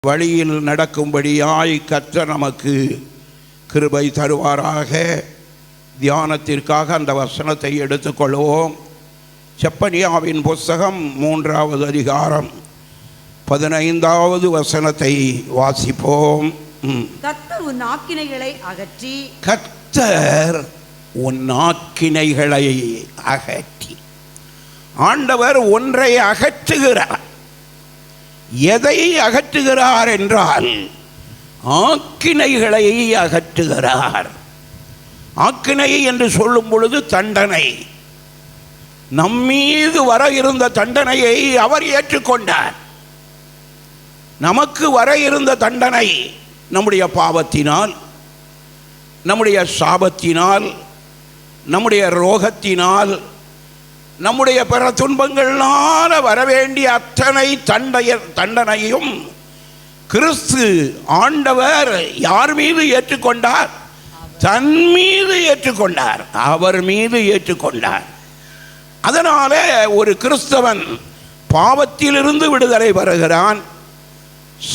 வழியில் நடக்கும்படியாய் கர்த்தர் நமக்கு கிருபை தருவாராக. தியானத்திற்காக அந்த வசனத்தை எடுத்துக்கொள்வோம். செப்பனியாவின் புஸ்தகம் 3வது அதிகாரம் 15வது வசனத்தை வாசிப்போம். கர்த்தர் உன் ஆக்கினைகளை அகற்றி, கர்த்தர் உன் ஆக்கினைகளை அகற்றி. ஆண்டவர் ஒன்றை அகற்றுகிறார். எதை அகற்றுகிறார் என்றால் ஆக்கினைகளை அகற்றுகிறார். ஆக்கினை என்று சொல்லும் பொழுது தண்டனை. நம்மீது வர இருந்த தண்டனையை அவர் ஏற்றுக்கொண்டார். நமக்கு வர இருந்த தண்டனை நம்முடைய பாவத்தினால், நம்முடைய சாபத்தினால், நம்முடைய ரோகத்தினால், நம்முடைய பிற துன்பங்களால் வரவேண்டிய அத்தனை தண்டனையும் கிறிஸ்து ஆண்டவர் யார் மீது ஏற்றுக்கொண்டார்? தன் மீது ஏற்றுக்கொண்டார். அவர் மீது ஏற்றுக்கொண்டார். அதனால ஒரு கிறிஸ்தவன் பாவத்திலிருந்து விடுதலை பெறுகிறான்,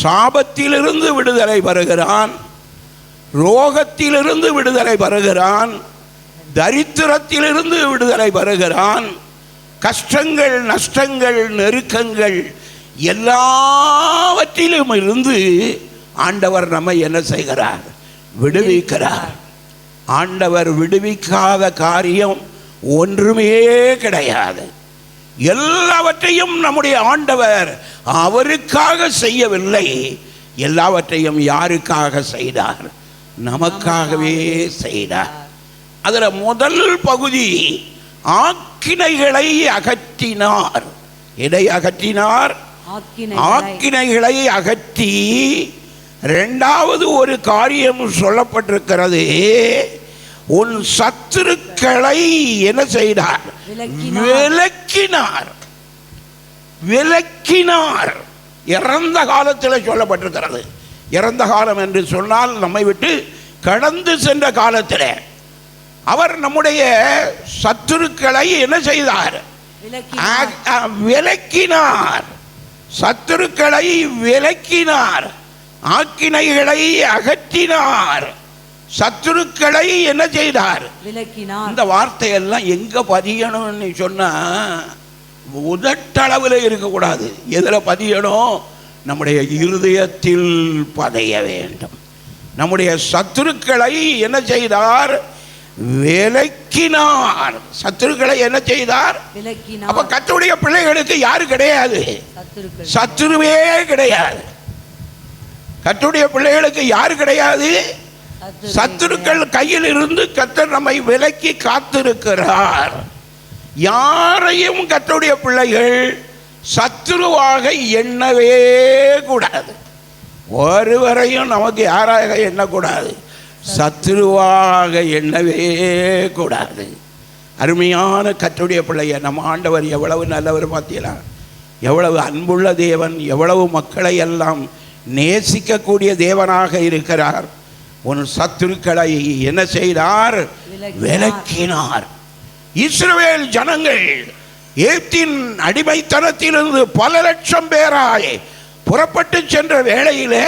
சாபத்திலிருந்து விடுதலை பெறுகிறான், ரோகத்திலிருந்து விடுதலை பெறுகிறான், தரித்திரத்திலிருந்து விடுதலை பெறுகிறான். கஷ்டங்கள், நஷ்டங்கள், நெருக்கங்கள் எல்லாவற்றிலும் இருந்து ஆண்டவர் நம்மை என்ன செய்கிறார்? விடுவிக்கிறார். ஆண்டவர் விடுவிக்காத காரியம் ஒன்றுமே கிடையாது. எல்லாவற்றையும் நம்முடைய ஆண்டவர் அவருக்காக செய்யவில்லை. எல்லாவற்றையும் யாருக்காக செய்தார்? நமக்காகவே செய்தார். அதில் முதல் பகுதி ஆக்கினைகளை அகற்றினார். எதை அகற்றினார்? ஆக்கினைகளை அகற்றி. இரண்டாவது ஒரு காரியம் சொல்லப்பட்டிருக்கிறது. உன் சத்துருக்களை என்ன செய்தார்? விலக்கினார். விலக்கினார். இறந்த காலத்தில் சொல்லப்பட்டிருக்கிறது. இறந்த காலம் என்று சொன்னால் நம்மை விட்டு கடந்து சென்ற காலத்தில் அவர் நம்முடைய சத்துருக்களை என்ன செய்தார்? விலக்கினார். சத்துருக்களை விலக்கினார். ஆக்கினைகளை அகற்றினார். சத்துருக்களை என்ன செய்தார்? விலக்கினார். இந்த வார்த்தையெல்லாம் எங்க பதியணும்னு சொன்னா உதட்டளவில் இருக்கக்கூடாது. எதில் பதியணும்? நம்முடைய இருதயத்தில் பதிய வேண்டும். நம்முடைய சத்துருக்களை என்ன செய்தார்? விலக்கினார். சத்துருக்களை என்ன செய்தார்? அப்ப கர்த்தருடைய பிள்ளைகளுக்கு யாரு கிடையாது? சத்துருவே கிடையாது. கர்த்தருடைய பிள்ளைகளுக்கு யாரு கிடையாது? சத்துருக்கள் கையில் இருந்து கர்த்தர் நம்மை விலக்கி காத்திருக்கிறார். யாரையும் கர்த்தருடைய பிள்ளைகள் சத்துருவாக எண்ணவே கூடாது. ஒருவரையும் நமக்கு யாராக எண்ணக்கூடாது? சத்துருவாக எண்ணவே கூடாது. அருமையான கர்த்தருடைய பிள்ளைய நம்ம ஆண்டவர் எவ்வளவு நல்லவர் பார்த்தீங்களா? எவ்வளவு அன்புள்ள தேவன், எவ்வளவு மக்களை எல்லாம் நேசிக்கக்கூடிய தேவனாக இருக்கிறார். உன் சத்துருக்களை என்ன செய்தார்? விலக்கினார். இஸ்ரவேல் ஜனங்கள் எகிப்தின் அடிமைத்தனத்திலிருந்து பல லட்சம் பேராய் புறப்பட்டு சென்ற வேளையிலே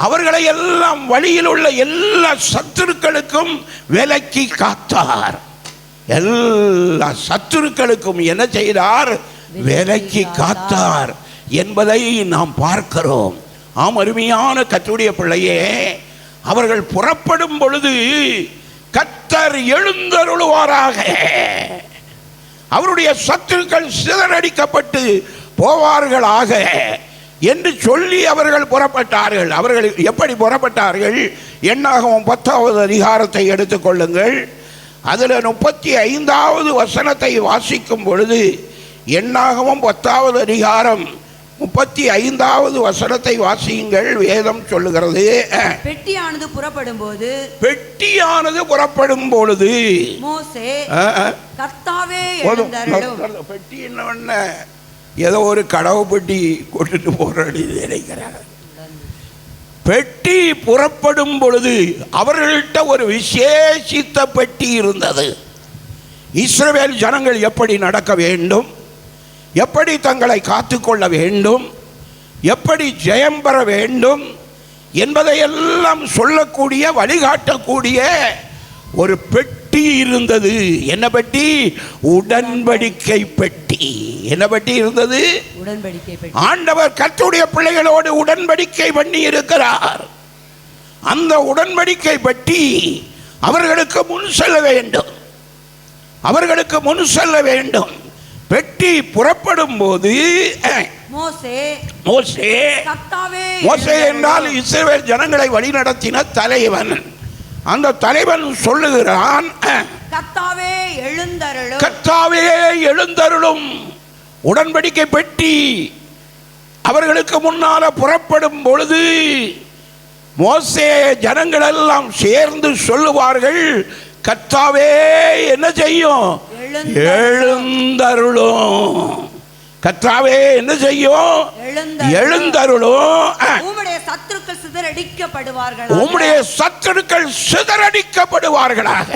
அவர்களை எல்லாம் வழியில் உள்ள எல்லா சத்துருக்களுக்கும் விலக்கி காத்தார். எல்லா சத்துருக்களுக்கும் என்ன செய்தார்? விலக்கி காத்தார் என்பதை நாம் பார்க்கிறோம். ஆம், அருமையான கர்த்தருடைய பிள்ளையே, அவர்கள் புறப்படும் பொழுது கர்த்தர் எழுந்தருளுவாராக. அவருடைய சத்துருக்கள் சிதறடிக்கப்பட்டு போவார்களாக என்று சொல்லி அவர்கள் புறப்பட்டார்கள். அவர்கள் எப்படி புறப்பட்டார்கள்? என்னாகமம் 10வது அதிகாரத்தை எடுத்துக்கொள்ளுங்கள். அதில் 35வது வசனத்தை வாசிக்கும் பொழுது, என்னாகமம் 10வது அதிகாரம் 35வது வசனத்தை வாசியுங்கள். வேதம் சொல்லுகிறது, பெட்டியானது புறப்படும் பொழுது மோசே கர்த்தாவே எழுந்தருளும். பெட்டி என்ன? ஏதோ ஒரு கடவு பெட்டி கொண்டுட்டு போறாடி நினைக்கிறாங்க. பெட்டி புறப்படும் பொழுது அவர்கள்ட்ட ஒரு விசேஷித்த பெட்டி இருந்தது. இஸ்ரவேல் ஜனங்கள் எப்படி நடக்க வேண்டும், எப்படி தங்களை காத்துக்கொள்ள வேண்டும், எப்படி ஜெயம் பெற வேண்டும் என்பதையெல்லாம் சொல்லக்கூடிய வழிகாட்டக்கூடிய ஒரு பெட்டி இருந்தது. என்ன பெட்டி? உடன்படிக்கை பெட்டி. என்ன பெட்டி இருந்தது? உடன்படிக்கை பெட்டி. ஆண்டவர் கர்த்தருடைய பிள்ளைகளோடு உடன்படிக்கை பண்ணி இருக்கிறார். அந்த உடன்படிக்கை பெட்டி அவர்களுக்கு முன் செல்ல வேண்டும். அவர்களுக்கு முன் செல்ல வேண்டும். பெட்டி புறப்படும் போது மோசே என்றால் இஸ்ரவேல் ஜனங்களை வழிநடத்தின தலைவன். அந்த தலைவன் சொல்லுகிறான், கர்த்தாவே எழுந்தருளும், கர்த்தாவே எழுந்தருளும். உடன்படிக்கை பெட்டி அவர்களுக்கு முன்னால புறப்படும் பொழுது மோசே ஜனங்கள் எல்லாம் சேர்ந்து சொல்லுவார்கள், கர்த்தாவே என்ன செய்யும்? எழுந்தருளும். கர்த்தாவே என்ன செய்யும்? எழுந்தருளும். உம்முடைய சத்துருக்கள் சிதறடிக்கப்படுவார்கள். உம்முடைய சத்துருக்கள் சிதறடிக்கப்படுவார்களாக.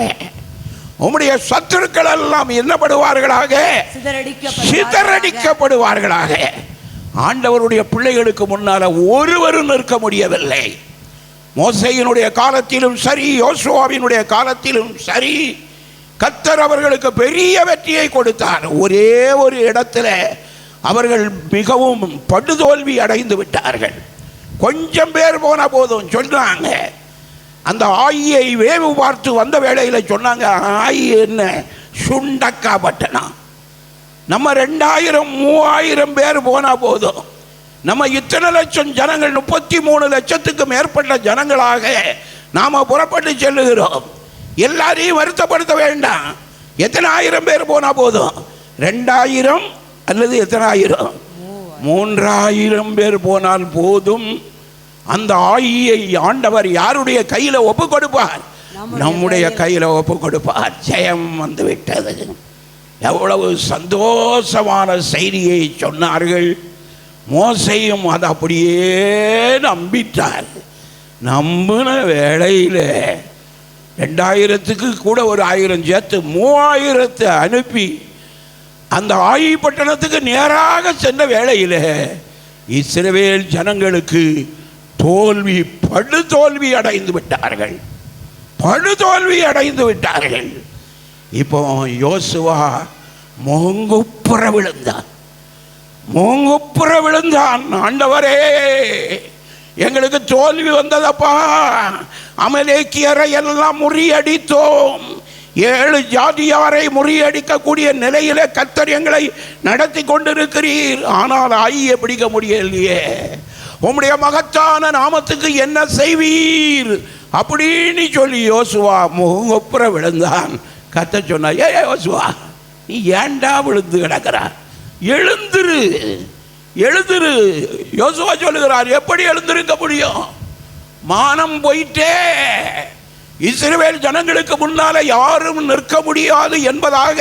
உம்முடைய சத்துருக்கள் எல்லாம் என்னப்படுவார்களாக? சிதறடிக்கப்படுவார்களாக. ஆண்டவருடைய பிள்ளைகளுக்கு முன்னால ஒருவரும் நிற்க முடியவில்லை. மோசேயினுடைய காலத்திலும் சரி, யோசுவாவினுடைய காலத்திலும் சரி, கர்த்தர் அவர்களுக்கு பெரிய வெற்றியை கொடுத்தார். ஒரே ஒரு இடத்துல அவர்கள் மிகவும் படுதோல்வி அடைந்து விட்டார்கள். கொஞ்சம் பேர் போன போதும் சொன்னாங்க, அந்த ஆயியை வேவு பார்த்து வந்த வேளையில் சொன்னாங்க, ஆயி என்ன சுண்டக்கா பட்டணம், நம்ம 2000-3000 பேர் போன போதும் நம்ம இத்தனை லட்சம் ஜனங்கள், 33 லட்சத்துக்கு மேற்பட்ட ஜனங்களாக நாம புறப்பட்டு செல்லுகிறோம். எல்லாரையும் வருத்தப்படுத்த வேண்டாம். எத்தனை ஆயிரம் பேர் போனா போதும்? 2000 அல்லது எத்தனை ஆயிரம்? 3000 பேர் போனால் போதும். அந்த ஆயியை ஆண்டவர் யாருடைய கையில ஒப்பு கொடுப்பார்? நம்முடைய கையில ஒப்பு கொடுப்பார். ஜெயம் வந்து விட்டது. எவ்வளவு சந்தோஷமான செய்தியை சொன்னார்கள். மோசையும் அதை அப்படியே நம்பிட்டார். நம்பின வேளையில் 2000க்கு கூட ஒரு 1000 சேர்த்து 3000 அனுப்பி அந்த ஆயி பட்டணத்துக்கு நேராக சென்ற வேளையில் இஸ்ரவேல் ஜனங்களுக்கு தோல்வி, படுதோல்வி அடைந்து விட்டார்கள். படுதோல்வி அடைந்து விட்டார்கள். இப்போ யோசுவா முகங்குப்புற விழுந்தான். முகங்குப்புற விழுந்தான். ஆண்டவரே, எங்களுக்கு தோல்வி வந்ததப்பா. அமலேக்கியரை எல்லாம் முறியடித்தோம். 7 ஜாதியாரை முறியடிக்கக்கூடிய நிலையில கர்த்தர் எங்களை நடத்தி கொண்டிருக்கிறீர். ஆனால் ஆயியை பிடிக்க முடியலையே. உம்முடைய மகத்தான நாமத்துக்கு என்ன செய்வீர் அப்படின்னு சொல்லி யோசுவா முகங்குப்புற விழுந்தான். கர்த்தர் சொன்னார், ஏ யோசுவா, நீ ஏண்டா விழுந்து கிடக்கிறா? எழுந்துரு, எழுந்துரு. யோசுவா சொல்லுகிறார், எப்படி எழுந்திருக்க முடியும்? மானம் போயிட்டே. இஸ்ரவேல் ஜனங்களுக்கு முன்னால யாரும் நிற்க முடியாது என்பதாக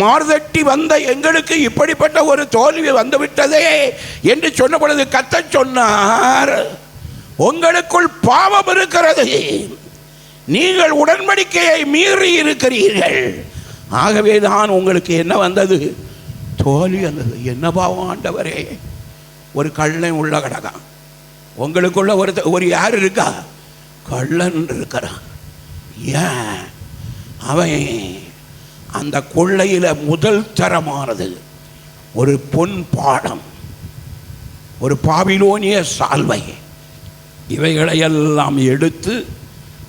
மார்தட்டி வந்த எங்களுக்கு இப்படிப்பட்ட ஒரு தோல்வி வந்துவிட்டதே என்று சொன்ன பொழுது கர்த்தர் சொன்னார், உங்களுக்குள் பாவம் இருக்கிறது. நீங்கள் உடன்படிக்கையை மீறி இருக்கிறீர்கள். ஆகவே தான் உங்களுக்கு என்ன வந்தது? தோல்வி வந்தது. என்ன பாவம் ஆண்டவரே? ஒரு கள்ளன் உள்ள கிடக்கான். உங்களுக்குள்ள ஒரு யார் இருக்கா? கள்ளன் இருக்கிறான். ஏன்? அவன் அந்த கொள்ளையில முதல் தரமானது ஒரு பொன் பாடம், ஒரு பாபிலோனிய சால்வை, இவைகளையெல்லாம் எடுத்து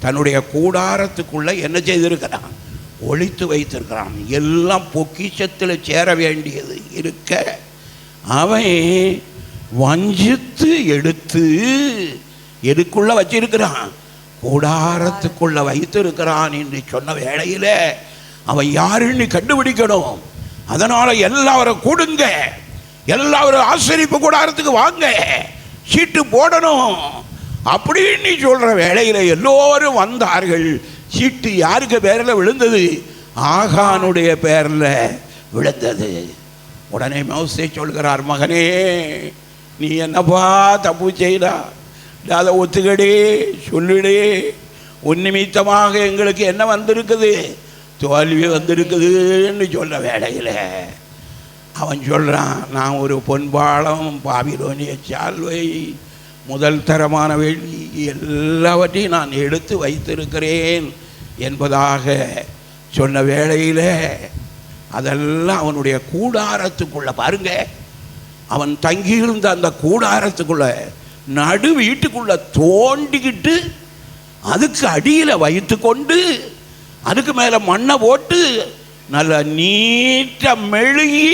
தன்னுடைய கூடாரத்துக்குள்ள என்ன செய்திருக்கிறான்? ஒளித்து வைத்திருக்கிறான். எல்லாம் பொக்கிஷத்தில் சேர வேண்டியது இருக்க அவன் வஞ்சித்து எடுத்து எதுக்குள்ள வச்சிருக்கிறான்? கூடாரத்துக்குள்ள வைத்திருக்கிறான் என்று சொன்ன வேளையில அவன் யாருன்னு கண்டுபிடிக்கணும். அதனால எல்லாரும் கூடுங்க, எல்லாரும் ஆசரிப்பு கூடாரத்துக்கு வாங்க, சீட்டு போடணும் அப்படின்னு சொல்ற வேளையில எல்லோரும் வந்தார்கள். சீட்டு யாருக்கு பேரில் விழுந்தது? ஆகானுடைய பேரில் விழுந்தது. உடனே மோசே சொல்கிறார், மகனே, நீ என்னப்பா தப்பு செய்தா? அதை ஒத்துக்கடி, சொல்லிடு. உன் நிமித்தமாக எங்களுக்கு என்ன வந்திருக்குது? தோல்வி வந்திருக்குதுன்னு சொல்ல வேளையில் அவன் சொல்கிறான், நான் ஒரு பொன்பாலம், பாபிலோனிய சால்வை, முதல் தரமான வெள்ளி எல்லாவற்றையும் நான் எடுத்து வைத்திருக்கிறேன் என்பதாக சொன்ன வேளையில் அதெல்லாம் அவனுடைய கூடாரத்துக்குள்ள, பாருங்க, அவன் தங்கியிருந்த அந்த கூடாரத்துக்குள்ள நடு வீட்டுக்குள்ள தோண்டிக்கிட்டு அதுக்கு அடியில் வைத்து கொண்டு அதுக்கு மேலே மண்ணை போட்டு நல்ல நீட்ட மெழுகி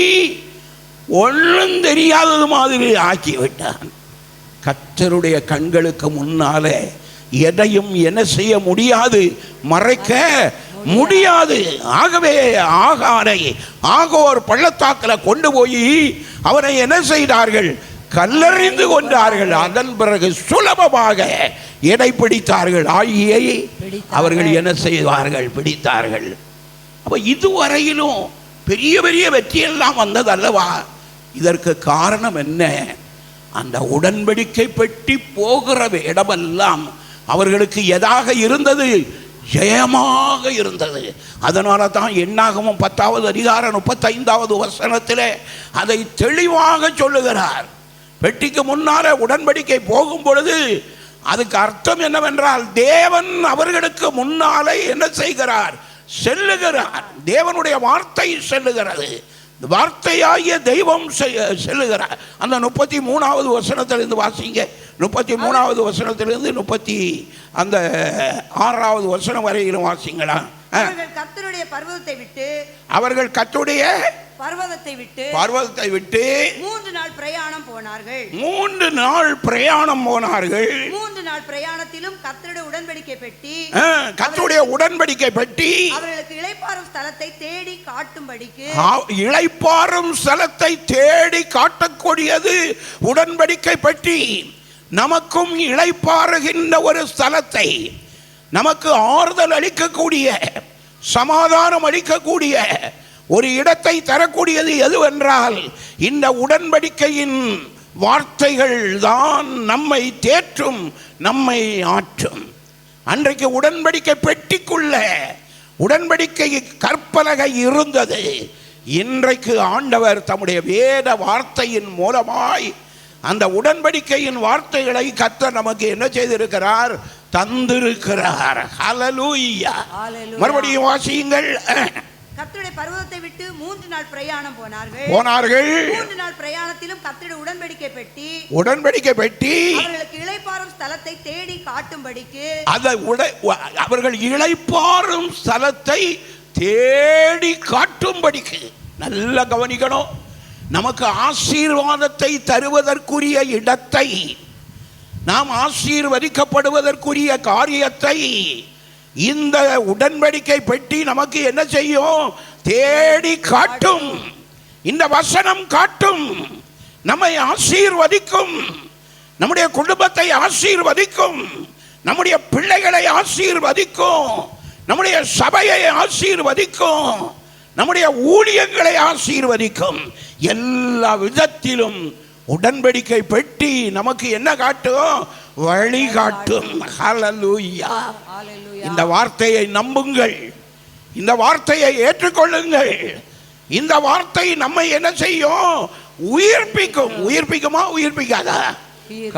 ஒன்றும் தெரியாதது மாதிரி ஆக்கி விட்டான். கர்த்தருடைய கண்களுக்கு முன்னாலே எதையும் என்ன செய்ய முடியாது, மறைக்க முடியாது. ஆகவே ஆகோர் பள்ளத்தாக்கில் கொண்டு போய் அவனை என்ன செய்தார்கள், கல்லறிந்து கொண்டார்கள். அதன் பிறகு சுலபமாக எடை பிடித்தார்கள், ஆகியை அவர்கள் என்ன செய்வார்கள், பிடித்தார்கள். அப்போ இதுவரையிலும் பெரிய பெரிய வெற்றியெல்லாம் வந்தது அல்லவா? இதற்கு காரணம் என்ன? அந்த உடன்படிக்கை பெட்டி போகிற இடமெல்லாம் அவர்களுக்கு எதாக இருந்தது, ஜெயமாக இருந்தது. அதனால தான் எண்ணாகமம் 10வது அதிகாரம் 35வது வசனத்தில் அதை தெளிவாக சொல்லுகிறார். பெட்டிக்கு முன்னாலே உடன்படிக்கை போகும் பொழுது அதுக்கு அர்த்தம் என்னவென்றால், தேவன் அவர்களுக்கு முன்னாலே என்ன செய்கிறார், செல்லுகிறார். தேவனுடைய வார்த்தை செல்லுகிறது, வார்த்தையாகிய தெய்வம் செல்லுகிறார். அந்த 33வது வசனத்திலிருந்து வாசிங்க. 33வது வசனத்திலிருந்து 36வது வசனம் வரையிலும் வாசிங்களா. அவர்கள் கர்த்தருடைய பர்வதத்தை விட்டு 3 நாள் பிரயாணம் போனார்கள். 3 நாள் பிரயாணம் போனார்கள். 3 நாள் பிரயாணத்திலும் கர்த்தருடைய உடன்படிக்கை பெட்டி அவர்களுக்கு இளைப்பாறும் ஸ்தலத்தை தேடி காட்டும்படிக்கு, இளைப்பாறும் ஸ்தலத்தை தேடி காட்டக்கூடியது உடன்படிக்கை பெட்டி. நமக்கும் இளைப்பாறுகின்ற ஒரு ஸ்தலத்தை, நமக்கு ஆறுதல் அளிக்கக்கூடிய, சமாதானம் அளிக்கக்கூடிய ஒரு இடத்தை தரக்கூடியது எதுவென்றால் இந்த உடன்படிக்கையின் வார்த்தைகள் தான் நம்மை தேற்றும், நம்மை ஆற்றும். அன்றைக்கு உடன்படிக்கை பெட்டிக்குள்ள உடன்படிக்கை கற்பலகை இருந்தது. இன்றைக்கு ஆண்டவர் தம்முடைய வேத வார்த்தையின் மூலமாய் அந்த உடன்படிக்கையின் வார்த்தைகளை கர்த்தர் நமக்கு என்ன செய்திருக்கிறார், தந்திருக்கிறார். ஹல்லேலூயா. மறுபடியும் வாசியுங்கள். கர்த்தருடைய பர்வதத்தை விட்டு 3 நாள் பிரயாணம் போனார்கள். 3 நாள் பிரயாணத்திலும் கர்த்தருடைய உடன்படிக்கை பெட்டி அவர்களுக்கு இளைப்பாறும் ஸ்தலத்தை தேடி காட்டும்படிக்கு, அவர்கள் இளைப்பாறும் ஸ்தலத்தை தேடி காட்டும்படிக்கு. நல்லா கவனிக்கணும். நமக்கு ஆசீர்வாதத்தை தருவதற்குரிய இடத்தை, நாம் ஆசீர்வதிக்கப்படுவதற்குரிய காரியத்தை இந்த உடன்படிக்கை பெட்டி நமக்கு என்ன செய்யும், தேடி காட்டும். இந்த வசனம் காட்டும், நம்மை ஆசீர்வதிக்கும், நம்முடைய குடும்பத்தை ஆசீர்வதிக்கும், நம்முடைய பிள்ளைகளை ஆசீர்வதிக்கும், நம்முடைய சபையை ஆசீர்வதிக்கும், நம்முடைய ஊழியங்களை ஆசீர்வதிக்கும். எல்லா விதத்திலும் உடன்படிக்கை பெட்டி நமக்கு என்ன காட்டும், வழி காட்டும். ஹல்லேலூயா. இந்த வார்த்தையை நம்புங்கள், இந்த வார்த்தையை ஏற்றுக்கொள்ளுங்கள். இந்த வார்த்தை நம்மை என்ன செய்யும், உயிர்ப்பிக்கும். உயிர்ப்பிக்குமா, உயிர்ப்பிக்காதா?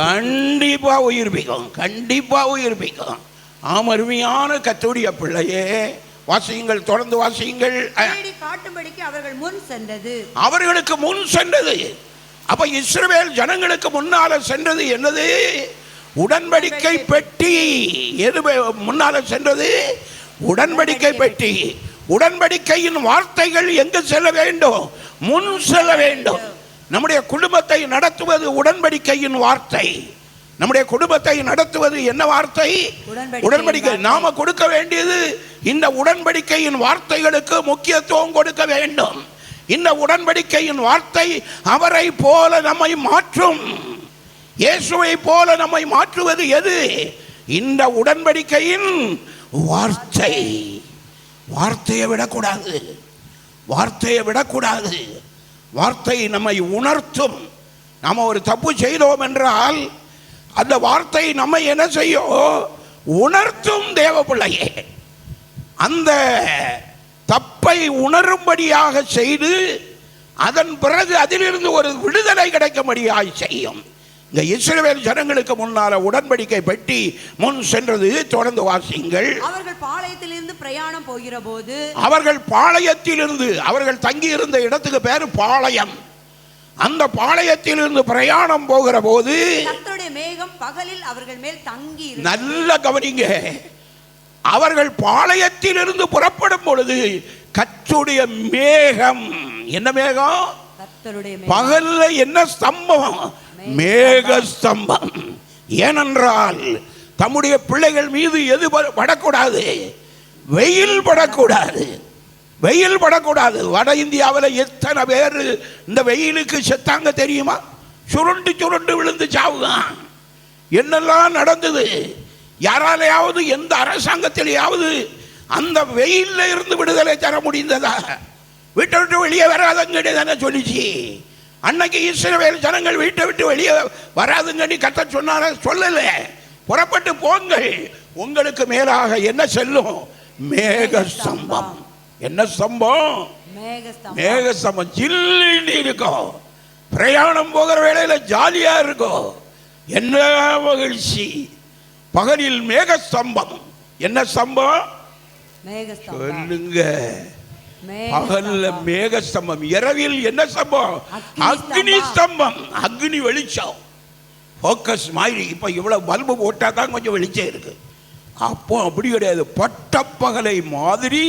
கண்டிப்பா உயிர்ப்பிக்கும், கண்டிப்பா உயிர்ப்பிக்கும். அருமையான கர்த்தருடைய பிள்ளையே, வாசியுங்கள், தொடர்ந்து வாசியுங்கள். அவர்களுக்கு முன் சென்றது. அப்ப இஸ்ரவேல் ஜனங்களுக்கு முன்னால சென்றது என்னது, உடன்படிக்கை பெட்டி. எது முன்னால சென்றது, உடன்படிக்கை பெட்டி. உடன்படிக்கையின் வார்த்தைகள் எங்கு செல்ல வேண்டும், முன் செல்ல வேண்டும். நம்முடைய குடும்பத்தை நடத்துவது உடன்படிக்கையின் வார்த்தை. நம்முடைய குடும்பத்தை நடத்துவது என்ன வார்த்தை, உடன்படிக்கை. நாம கொடுக்க வேண்டியது இந்த உடன்படிக்கையின் வார்த்தைகளுக்கு முக்கியத்துவம் கொடுக்க வேண்டும். இந்த உடன்படிக்கையின் வார்த்தை அவரை போல நம்மை மாற்றும். இயேசுவை போல நம்மை மாற்றுவது எது, இந்த உடன்படிக்கையின் வார்த்தை. வார்த்தையை விடக்கூடாது, வார்த்தையை விடக்கூடாது. வார்த்தை நம்மை உணர்த்தும். நாம் ஒரு தப்பு செய்தோம் என்றால் அந்த வார்த்தை நம்மை என்ன செய்யும், உணர்த்தும். தேவ பிள்ளையே, அந்த தப்பை உணரும்படியாக செய்து அதன் பிறகு அதிலிருந்து ஒரு விடுதலை கிடைக்கும்படியாய் செய்யும். இந்த இஸ்ரவேல் ஜனங்களுக்கு முன்னால உடன்படிக்கை பெட்டி முன் சென்றது. தொடர்ந்து வாசியுங்கள். அவர்கள் பாளையத்திலிருந்து பிரயாணம் போகிற போது, அவர்கள் பாளையத்திலிருந்து, அவர்கள் தங்கி இருந்த இடத்துக்கு பேரு பாளையம், அந்த பாளையத்திலிருந்து பிரயாணம் போகிற போது கர்த்தருடைய மேகம் பகலில் அவர்கள் மேல் தங்கி. நல்ல கவனிங்க, அவர்கள் பாளையத்திலிருந்து புறப்படும் பொழுது கர்த்தருடைய மேகம், என்ன மேகம்? பகல்ல என்ன ஸ்தம்பம்? மேக ஸ்தம்பம். ஏனென்றால் தம்முடைய பிள்ளைகள் மீது எது படக்கூடாது? வெயில் படக்கூடாது, வெயில் படக்கூடாது. வட இந்தியாவில் எத்தனை பேர் இந்த வெயிலுக்கு செத்தாங்க தெரியுமா? சுருண்டு சுருண்டு விழுந்து சாவுதான். என்னெல்லாம் நடந்தது? யாராலையாவது, எந்த அரசாங்கத்திலேயாவது அந்த வெயில்ல இருந்து விடுதலை தர முடிந்ததா? வீட்டை விட்டு வெளியே வராதங்கடி தானே சொல்லிச்சு. அன்னைக்கு இஸ்ரவேல் ஜனங்கள் வீட்டை விட்டு வெளியே வராதுங்கடி கர்த்தர் சொன்னார? சொல்லல. புறப்பட்டு போங்கள், உங்களுக்கு மேலாக என்ன செல்லும்? மேக ஸ்தம்பம். என்ன ஸ்தம்பம்? மேக ஸ்தம்பம். ஜில்லுன்னு இருக்கும். பிரயாணம் போகிற வேளையில ஜாலியா இருக்கும். என்ன மகிழ்ச்சி! பகலில் மேக ஸ்தம்பம். என்ன ஸ்தம்பம் சொல்லுங்க? பகல்ல மேக ஸ்தம்பம், இரவில் என்ன ஸ்தம்பம்? அக்னி ஸ்தம்பம். அக்னி வெளிச்சம், போக்கஸ் மாதிரி. இப்ப இவ்வளவு பல்பு போட்டா தான் கொஞ்சம் வெளிச்சம் இருக்கு. அப்போ அப்படி கிடையாது. பட்டப்பகலை மாதிரி,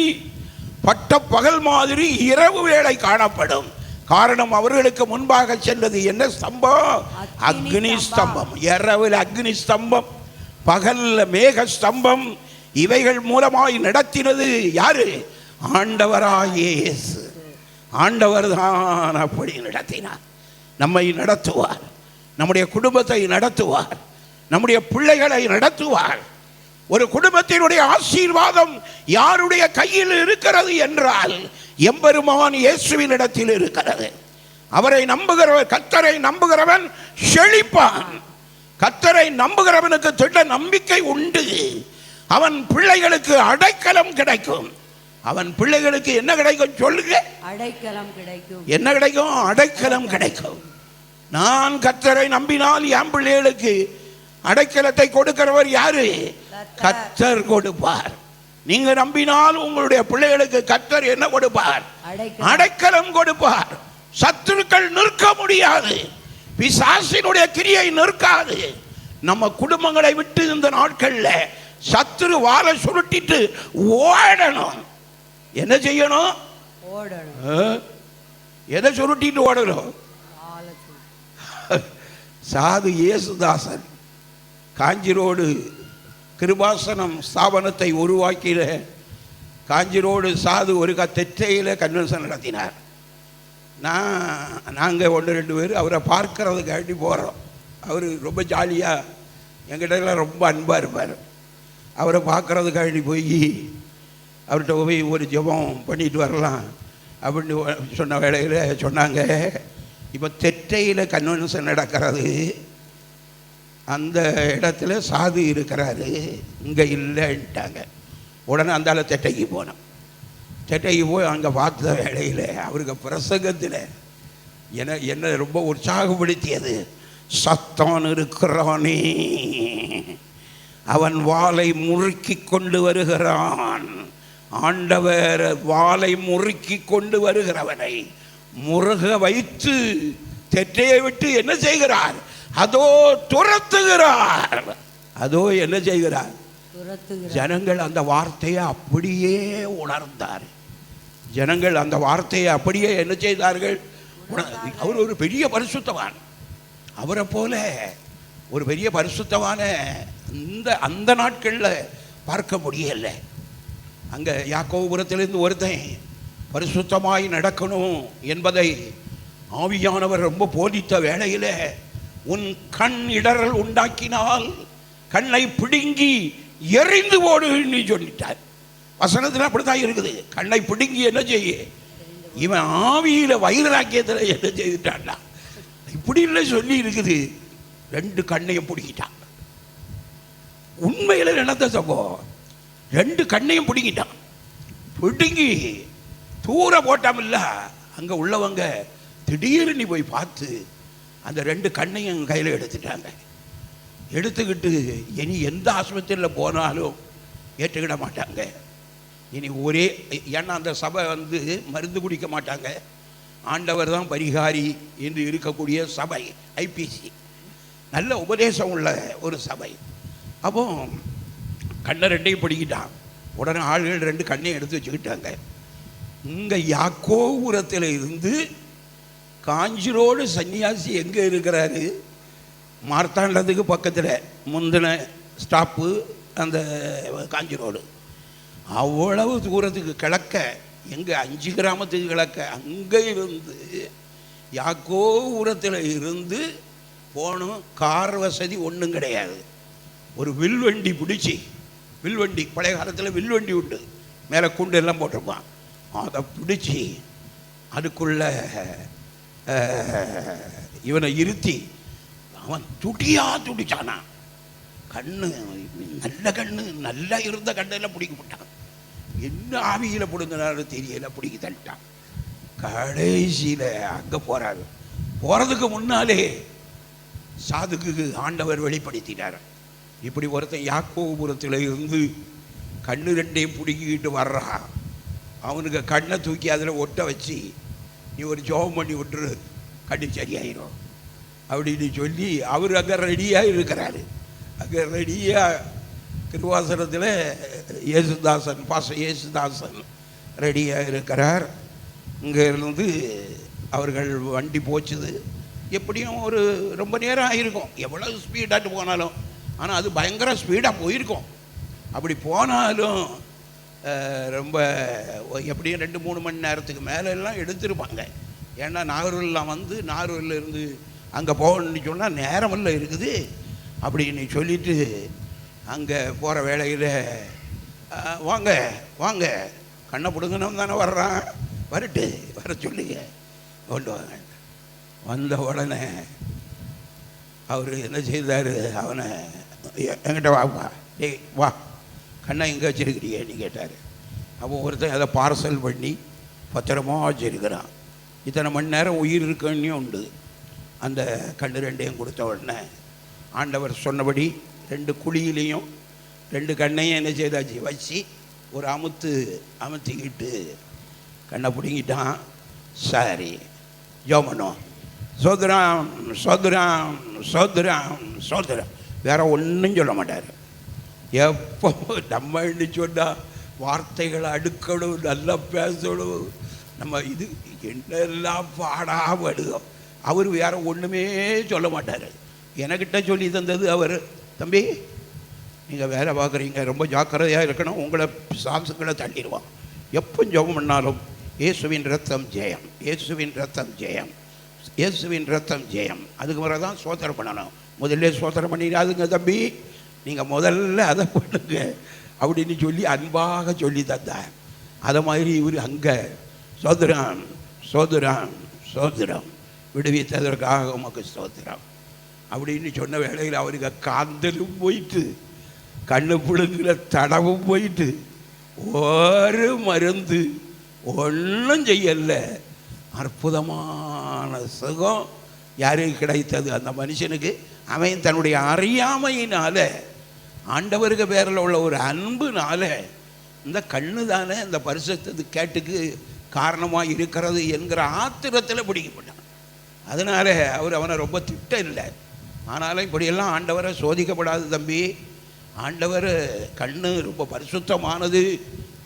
பட்டப்பகல் மாதிரி இரவு வேளை காணப்படும். காரணம், அவர்களுக்கு முன்பாக சென்றது என்ன ஸ்தம்பம்? அக்னி ஸ்தம்பம். இரவில் அக்னி ஸ்தம்பம், பகல்ல மேக ஸ்தம்பம். இவைகள் மூலமாய் நடத்தினது யாரு? ஆண்டவராகிய இயேசு. ஆண்டவர் தான் அப்படி நடத்தினார். நம்மை நடத்துவார், நம்முடைய குடும்பத்தை நடத்துவார், நம்முடைய பிள்ளைகளை நடத்துவார். ஒரு குடும்பத்தினுடைய ஆசீர்வாதம் யாருடைய கையில் இருக்கிறது என்றால் எம்பெருமான் இயேசுவின் இடத்தில் இருக்கிறது. அவரை நம்புகிறவன், கர்த்தரை நம்புகிறவன் செழிப்பான். கர்த்தரை நம்புகிறவனுக்கு திட்ட நம்பிக்கை உண்டு. அவன் பிள்ளைகளுக்கு அடைக்கலம் கிடைக்கும். அவன் பிள்ளைகளுக்கு என்ன கிடைக்கும் சொல்லுங்க? அடைக்கலம் கிடைக்கும். என்ன கிடைக்கும்? அடைக்கலம் கிடைக்கும். நான் கர்த்தரை நம்பினால் என் பிள்ளைகளுக்கு அடைக்கலத்தை கொடுக்கிறவர் யாரு? கர்த்தர் கொடுப்பார். நீங்க நம்பினால் உங்களுடைய பிள்ளைகளுக்கு கர்த்தர் என்ன கொடுப்பார்? அடைக்கலம் கொடுப்பார். சத்துருக்கள் நிற்க முடியாது, பிசாசினுடைய கிரியை நிற்காது. நம்ம குடும்பங்களை விட்டு இந்த நாட்கள்ல சத்துரு வாழ சுருட்டிட்டு ஓடணும். என்ன செய்யணும்? ஓடணும். எதை சுருட்டிட்டு ஓடணும்? சாது இயேசுதாசன் காஞ்சி ரோடு கிருபாசனம் ஸ்தாபனத்தை உருவாக்கிற காஞ்சி ரோடு சாது ஒரு தெற்றையில் கன்வென்ஷன் நடத்தினார். நாங்கள் 1-2 பேர் அவரை பார்க்கறதுக்காண்டி போகிறோம். அவர் ரொம்ப ஜாலியாக எங்கிட்ட ரொம்ப அன்பாக இருப்பார். அவரை பார்க்கறதுக்காண்டி போய் அவர்கிட்ட போய் ஒரு ஜெபம் பண்ணிட்டு வரலாம் அப்படின்னு சொன்ன வேளையில் சொன்னாங்க, இப்போ தெற்றையில் கன்வென்ஷன் நடக்கிறது, அந்த இடத்துல சாது இருக்கிறாரு, இங்கே இல்லைன்ட்டாங்க. உடனே அந்தால தெட்டைக்கு போனோம். தெட்டைக்கு போய் அங்கே பார்த்த வேளையில் அவருக்கு பிரசங்கத்தில் என்ன ரொம்ப உற்சாகப்படுத்தியது, சத்தான் இருக்கிறானே, அவன் வாளை முறுக்கி கொண்டு வருகிறான். ஆண்டவர் வாளை முறுக்கி கொண்டு வருகிறவனை முருக வைத்து தெற்றையை விட்டு என்ன செய்கிறார்? அதோ துரத்துகிறார். அதோ என்ன செய்கிறார்? ஜனங்கள் அந்த வார்த்தையை அப்படியே உணர்ந்தார். ஜனங்கள் அந்த வார்த்தையை அப்படியே என்ன செய்தார்கள்? அவர் ஒரு பெரிய பரிசுத்தவான். அவரை போல ஒரு பெரிய பரிசுத்தவான அந்த நாட்களில் பார்க்க முடியல. அங்கே யாக்கோபுரத்திலிருந்து ஒருத்தன் பரிசுத்தமாய் நடக்கணும் என்பதை ஆவியானவர் ரொம்ப போதித்த வேளையில், உன் கண் இடறல் உண்டாக்கினால் கண்ணை பிடுங்கி எரிந்து போடுன்னு சொல்லிட்டார். வசனத்தில் அப்படித்தான் இருக்குது. கண்ணை பிடுங்கி என்ன செய்ய? இவன் ஆவியில வைராக்கியத்தில் என்ன செய்துட்டான்டா, இப்படி இல்லை சொல்லி இருக்குது. 2 கண்ணையும் பிடிக்கிட்டான். உண்மையில் நடந்த சம்பவம். 2 கண்ணையும் பிடுங்கிட்டான். பிடுங்கி தூர போட்டாமில்ல, அங்கே உள்ளவங்க திடீர்னு போய் பார்த்து அந்த 2 கண்ணையும் கையில் எடுத்துட்டாங்க. எடுத்துக்கிட்டு இனி எந்த ஆஸ்பத்திரியில் போனாலும் ஏற்றுக்கிட மாட்டாங்க. இனி ஒரே, ஏன்னா அந்த சபை மருந்து குடிக்க மாட்டாங்க, ஆண்டவர் தான் பரிகாரி என்று இருக்கக்கூடிய சபை, ஐபிசி, நல்ல உபதேசம் உள்ள ஒரு சபை. அப்போ கண்ணை 2ஐயும் பிடிக்கிட்டான். உடனே ஆள்கள் 2 கண்ணையும் எடுத்து வச்சுக்கிட்டாங்க. இங்கே யாக்கோபுரத்தில் இருந்து காஞ்சிரோடு சன்னியாசி எங்கே இருக்கிறாரு? மார்த்தாண்டத்துக்கு பக்கத்தில் முந்தின ஸ்டாப்பு அந்த காஞ்சிரோடு. அவ்வளவு தூரத்துக்கு கிழக்க, எங்கே 5 கிராமத்துக்கு கிழக்க, அங்கே இருந்து யாக்கோபுரத்தில் இருந்து போகணும். கார் வசதி ஒன்றும் கிடையாது. ஒரு வில்வண்டி பிடிச்சி, வில்வண்டி பழைய காலத்தில் வில்வண்டி உண்டு, மேலே குண்டு எல்லாம் போட்டிருப்பான், அதை பிடிச்சி அதுக்குள்ள இவனை இருத்தி அவன் துடிச்சானா. கண்ணு நல்ல கண்ணு, நல்லா இருந்த கண்ணெல்லாம் பிடிக்க போட்டான். என்ன ஆவியில் பிடுங்கினாரு தெரியல, பிடிக்க தள்ளிட்டான். கடைசியில் அங்கே போகிறாரு. போகிறதுக்கு முன்னாலே சாதுக்கு ஆண்டவர் வெளிப்படுத்தினார். இப்படி ஒருத்தன் யாக்கோபுரத்தில் இருந்து கண்ணு 2ஐயும் பிடிக்கிட்டு வர்றான். அவனுக்கு கண்ணை தூக்கி அதில் ஒட்ட வச்சு நீ ஒரு ஜோபம் பண்ணி விட்டுரு, கண்ணு சரியாயிரும் அப்படின்னு சொல்லி அவர் அங்கே ரெடியாக இருக்கிறாரு. அங்கே ரெடியாக திருவாசனத்தில் இயேசுதாசன், பாச இயேசுதாசன் ரெடியாக இருக்கிறார். இங்கே இருந்து அவர்கள் வண்டி போச்சுது. எப்படியும் ஒரு ரொம்ப நேரம் ஆகிருக்கும், எவ்வளோ ஸ்பீடாட்டு போனாலும். ஆனால் அது பயங்கர ஸ்பீடாக போயிருக்கும். அப்படி போனாலும் ரொம்ப எப்படியும் 2-3 மணி நேரத்துக்கு மேலெல்லாம் எடுத்துருப்பாங்க. ஏன்னா நாகூரில் இருந்து அங்கே போகணுன்னு சொன்னால் நேரமெல்லாம் இருக்குது அப்படின்னு சொல்லிட்டு அங்கே போகிற வேளையில் வாங்க வாங்க கண்ணை பிடுங்கணும் தானே வர்றான், வரட்டு வர சொல்லுங்க, கொண்டு வாங்க. வந்த உடனே அவர் என்ன செய்தார், அவனை என்கிட்ட வாப்பா, டேய் வா, கண்ணை எங்கே வச்சுருக்கிறியன்னு கேட்டார். அப்போ ஒருத்தன் அதை பார்சல் பண்ணி பத்திரமா வச்சுருக்கிறான். இத்தனை மணி நேரம் உயிர் இருக்குன்னு உண்டு. அந்த கண்ணு 2ஐயும் கொடுத்த உடனே ஆண்டவர் சொன்னபடி 2 குழியிலையும் 2 கண்ணையும் என்ன செய்தாச்சு வச்சு ஒரு அமுத்திக்கிட்டு கண்ணை பிடிங்கிட்டான். சரி ஜோமனோ சோதரம் சோதரம் சோதரம் சோதரம், வேற ஒன்றும் சொல்ல மாட்டார். எப்போ நம்மன்னு சொன்னால் வார்த்தைகளை அடுக்கணும், நல்லா பேசணும், நம்ம இது என்னெல்லாம் பாடாமடுவோம். அவர் வேற ஒன்றுமே சொல்ல மாட்டார். என்கிட்ட சொல்லி தந்தது அவர், தம்பி நீங்கள் வேலை பார்க்குறீங்க, ரொம்ப ஜாக்கிரதையாக இருக்கணும், உங்களை சாம்சங்களை தள்ளிடுவான். எப்போ ஜெபம் பண்ணாலும் இயேசுவின் ரத்தம் ஜெயம், இயேசுவின் ரத்தம் ஜெயம், இயேசுவின் ரத்தம் ஜெயம். அதுக்கு பிறகு தான் சோதனை பண்ணணும். முதல்ல சோதனை பண்ணிடாதுங்க தம்பி, நீங்கள் முதல்ல அதை பண்ணுங்க அப்படின்னு சொல்லி அன்பாக சொல்லி தந்தார். அதை மாதிரி இவர் அங்கே சோதரம் சோதரம் சோதரம் விடுவித்ததற்காக உமக்கு சோதரம் அப்படின்னு சொன்ன வேளையில் அவருக்கு காந்தலும் போயிட்டு, கண்ணு பிடுங்குற தடவும் போயிட்டு, ஒரு மருந்து ஒன்றும் செய்யல. அற்புதமான சுகம் யாருக்கு கிடைத்தது? அந்த மனுஷனுக்கு. அவன் தன்னுடைய அறியாமையினால, ஆண்டவருக்கு பேரில் உள்ள ஒரு அன்புனால, இந்த கண்ணு தானே இந்த பரிசுத்தது கேட்டுக்கு காரணமாக இருக்கிறது என்கிற ஆத்திரத்தில் பிடிக்கப்பட்டான். அதனால அவர் அவனை ரொம்ப திட்ட இல்லை. ஆனாலும் இப்படியெல்லாம் ஆண்டவரை சோதிக்கப்படாது தம்பி. ஆண்டவர் கண்ணு ரொம்ப பரிசுத்தமானது,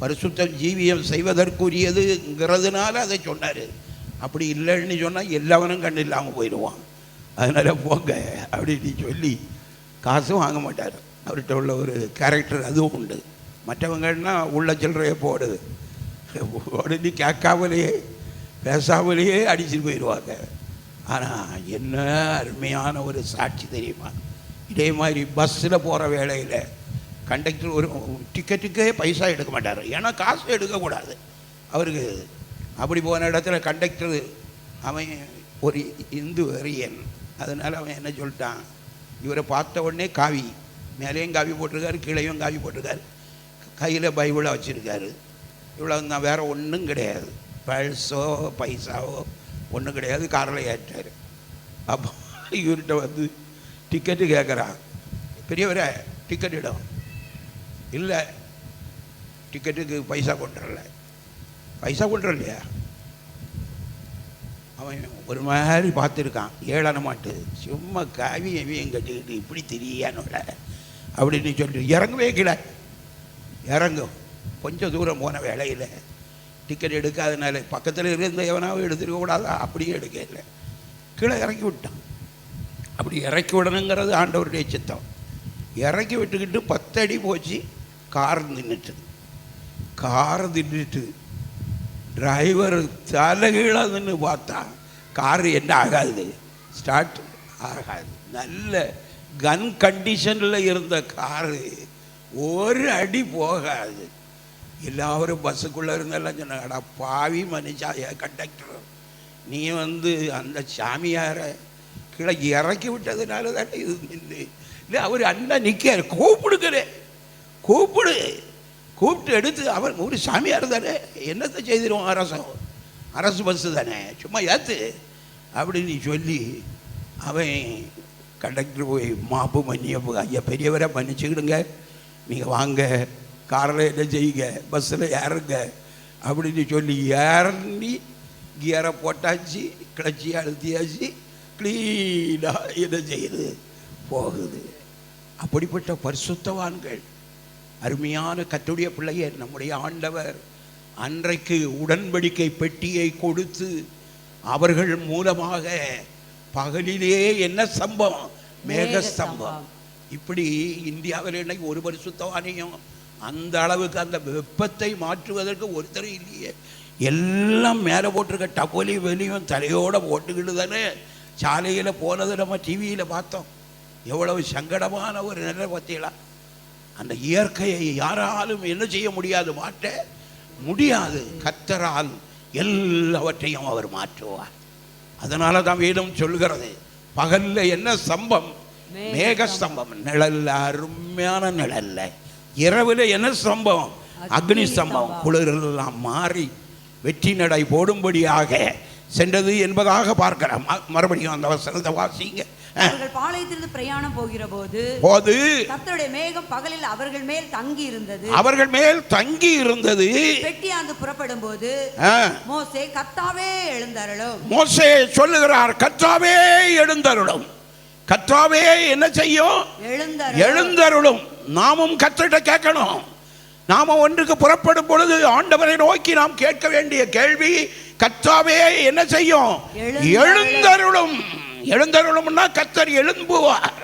பரிசுத்தம் ஜீவியம் செய்வதற்குரியதுங்கிறதுனால அதை சொன்னார். அப்படி இல்லைன்னு சொன்னால் எல்லாவனும் கண்ணு இல்லாமல் போயிடுவான். அதனால் போங்க அப்படின்னு சொல்லி காசும் வாங்க மாட்டார். அவர்கிட்ட உள்ள ஒரு கேரக்டர் அதுவும் உண்டு. மற்றவங்கன்னா உள்ள சில்லறையை போடுது, உடனே கேட்காமலேயே பேசாமலேயே அடிச்சுட்டு போயிடுவாங்க. ஆனால் என்ன அருமையான ஒரு சாட்சி தெரியுமா? இதே மாதிரி பஸ்ஸில் போகிற வேளையில் கண்டக்டர் ஒரு டிக்கெட்டுக்கே பைசா எடுக்க மாட்டார். ஏன்னா காசு எடுக்கக்கூடாது அவருக்கு. அப்படி போன இடத்துல கண்டக்டர் அவன் ஒரு இந்து வெறியன். அதனால் அவன் என்ன சொல்லிட்டான், இவரை பார்த்த உடனே காவி, மேலேயும் காவி போட்டிருக்காரு, கீழேயும் காவி போட்டிருக்காரு, கையில் பைபிளை வச்சுருக்காரு, இவ்வளோ தான், வேறு ஒன்றும் கிடையாது. பல்ஸோ பைசாவோ ஒன்றும் கிடையாது, காரில் ஏற்றார். அப்போ இவர்கிட்ட வந்து டிக்கெட்டு கேட்குறான். பெரியவரே டிக்கெட் இடம் இல்லை, டிக்கெட்டுக்கு பைசா கொண்டுறல. பைசா கொண்டுறலையா? அவன் ஒரு மாதிரி பார்த்துருக்கான், ஏழன மாட்டு சும்மா காவியம் கட்டிக்கிட்டு இப்படி தெரியானோட அப்படின்னு சொல்லி இறங்கவே கீழே இறங்கும். கொஞ்சம் தூரம் போன வேலையில் டிக்கெட் எடுக்காதனால பக்கத்தில் இருந்த எவனாவும் எடுத்துருக்க கூடாதா, அப்படியே எடுக்கல, கீழே இறக்கி விட்டான். அப்படி இறக்கி விடணுங்கிறது ஆண்டவருடைய சித்தம். இறக்கி விட்டுக்கிட்டு 10 அடி போச்சு, கார் நின்றுட்டு. கார் நின்றுட்டு டிரைவர் தலைகீழாக நின்று பார்த்தா காரு என்ன ஆகாது, ஸ்டார்ட் ஆகாது. நல்ல கன் கண்டிஷனில் இருந்த காரு ஒரு அடி போகாது. எல்லாரும் பஸ்ஸுக்குள்ளே இருந்தெல்லாம் சொன்னாங்கடா பாவி மனுஷா, கண்டக்டர் நீ வந்து அந்த சாமியாரை கீழே இறக்கி விட்டதுனால தானே இது நின்று இல்லை. அவர் அண்ணா நிற்கார், கூப்பிடுக்கிறேன், கூப்பிட்டு எடுத்து அவர் ஒரு சாமியார் தானே, என்னத்தை செய்திருவோம், அரசு பஸ்ஸு தானே, சும்மா ஏற்று அப்படின்னு சொல்லி அவன் கண்டக்டர் போய் மாப்பு மன்னியப்பு, ஐயா பெரியவரை மன்னிச்சுக்கிடுங்க, நீங்கள் வாங்க காரில் என்ன செய்யுங்க, பஸ்ஸில் ஏறுங்க அப்படின்னு சொல்லி ஏறி கியரை போட்டாச்சு, கிளச்சி அழுத்தியாச்சு, க்ளீனாக என்ன செய்யுது போகுது. அப்படிப்பட்ட பரிசுத்தவான்கள், அருமையான கர்த்தருடைய பிள்ளையே, நம்முடைய ஆண்டவர் அன்றைக்கு உடன்படிக்கை பெட்டியை கொடுத்து அவர்கள் மூலமாக பகலிலே என்ன சம்பவம், மேக சம்பவம். இப்படி இந்தியாவில் இன்னைக்கு ஒரு பரிசுத்தவானையும் அந்த அளவுக்கு அந்த வெப்பத்தை மாற்றுவதற்கு ஒருத்தரும் இல்லையே. எல்லாம் மேலே போட்டிருக்க டபோலி வெளியும் தலையோடு போட்டுக்கிட்டு தானே சாலையில் போனது நம்ம டிவியில் பார்த்தோம். எவ்வளவு சங்கடமான ஒரு நிலை பார்த்தீங்களா? அந்த இயற்கையை யாராலும் என்ன செய்ய முடியாது, மாற்ற முடியாது. கர்த்தரால் எல்லாவற்றையும் அவர் மாற்றுவார். அதனால தான் வேதம் சொல்கிறது, பகல்ல என்ன ஸ்தம்பம், மேக ஸ்தம்பம், நிழல்ல அருமையான நிழல்ல. இரவுல என்ன ஸ்தம்பம், அக்னி ஸ்தம்பம். குளிரெல்லாம் மாறி வெற்றி நடை போடும்படியாக சென்றது என்பதாக பார்க்கிறோம். மறுபடியும் அந்த வசனத்தை வாசிங்க. அவர்கள் பாளையத்திலிருந்து பிரயாணம் போகிற போது கர்த்தருடைய மேகம் பகலில் அவர்கள் மேல் தங்கி இருந்தது. பெட்டியாந்து புறப்படும் போது மோசே கர்த்தாவே எழுந்தருளும். மோசே சொல்லுகிறார், கர்த்தாவே எழுந்தருளும். கர்த்தாவே என்ன செய்யும், எழுந்தருளும். நாமும் கர்த்தர்கிட்ட கேட்கணும். நாம ஒன்றுக்கு புறப்படும் பொழுது ஆண்டவரை நோக்கி நாம் கேட்க வேண்டிய கேள்வி, கர்த்தாவே என்ன செய்யும், எழுந்தருளும். எழுந்தருளும்னா கர்த்தர் எழும்புவார்.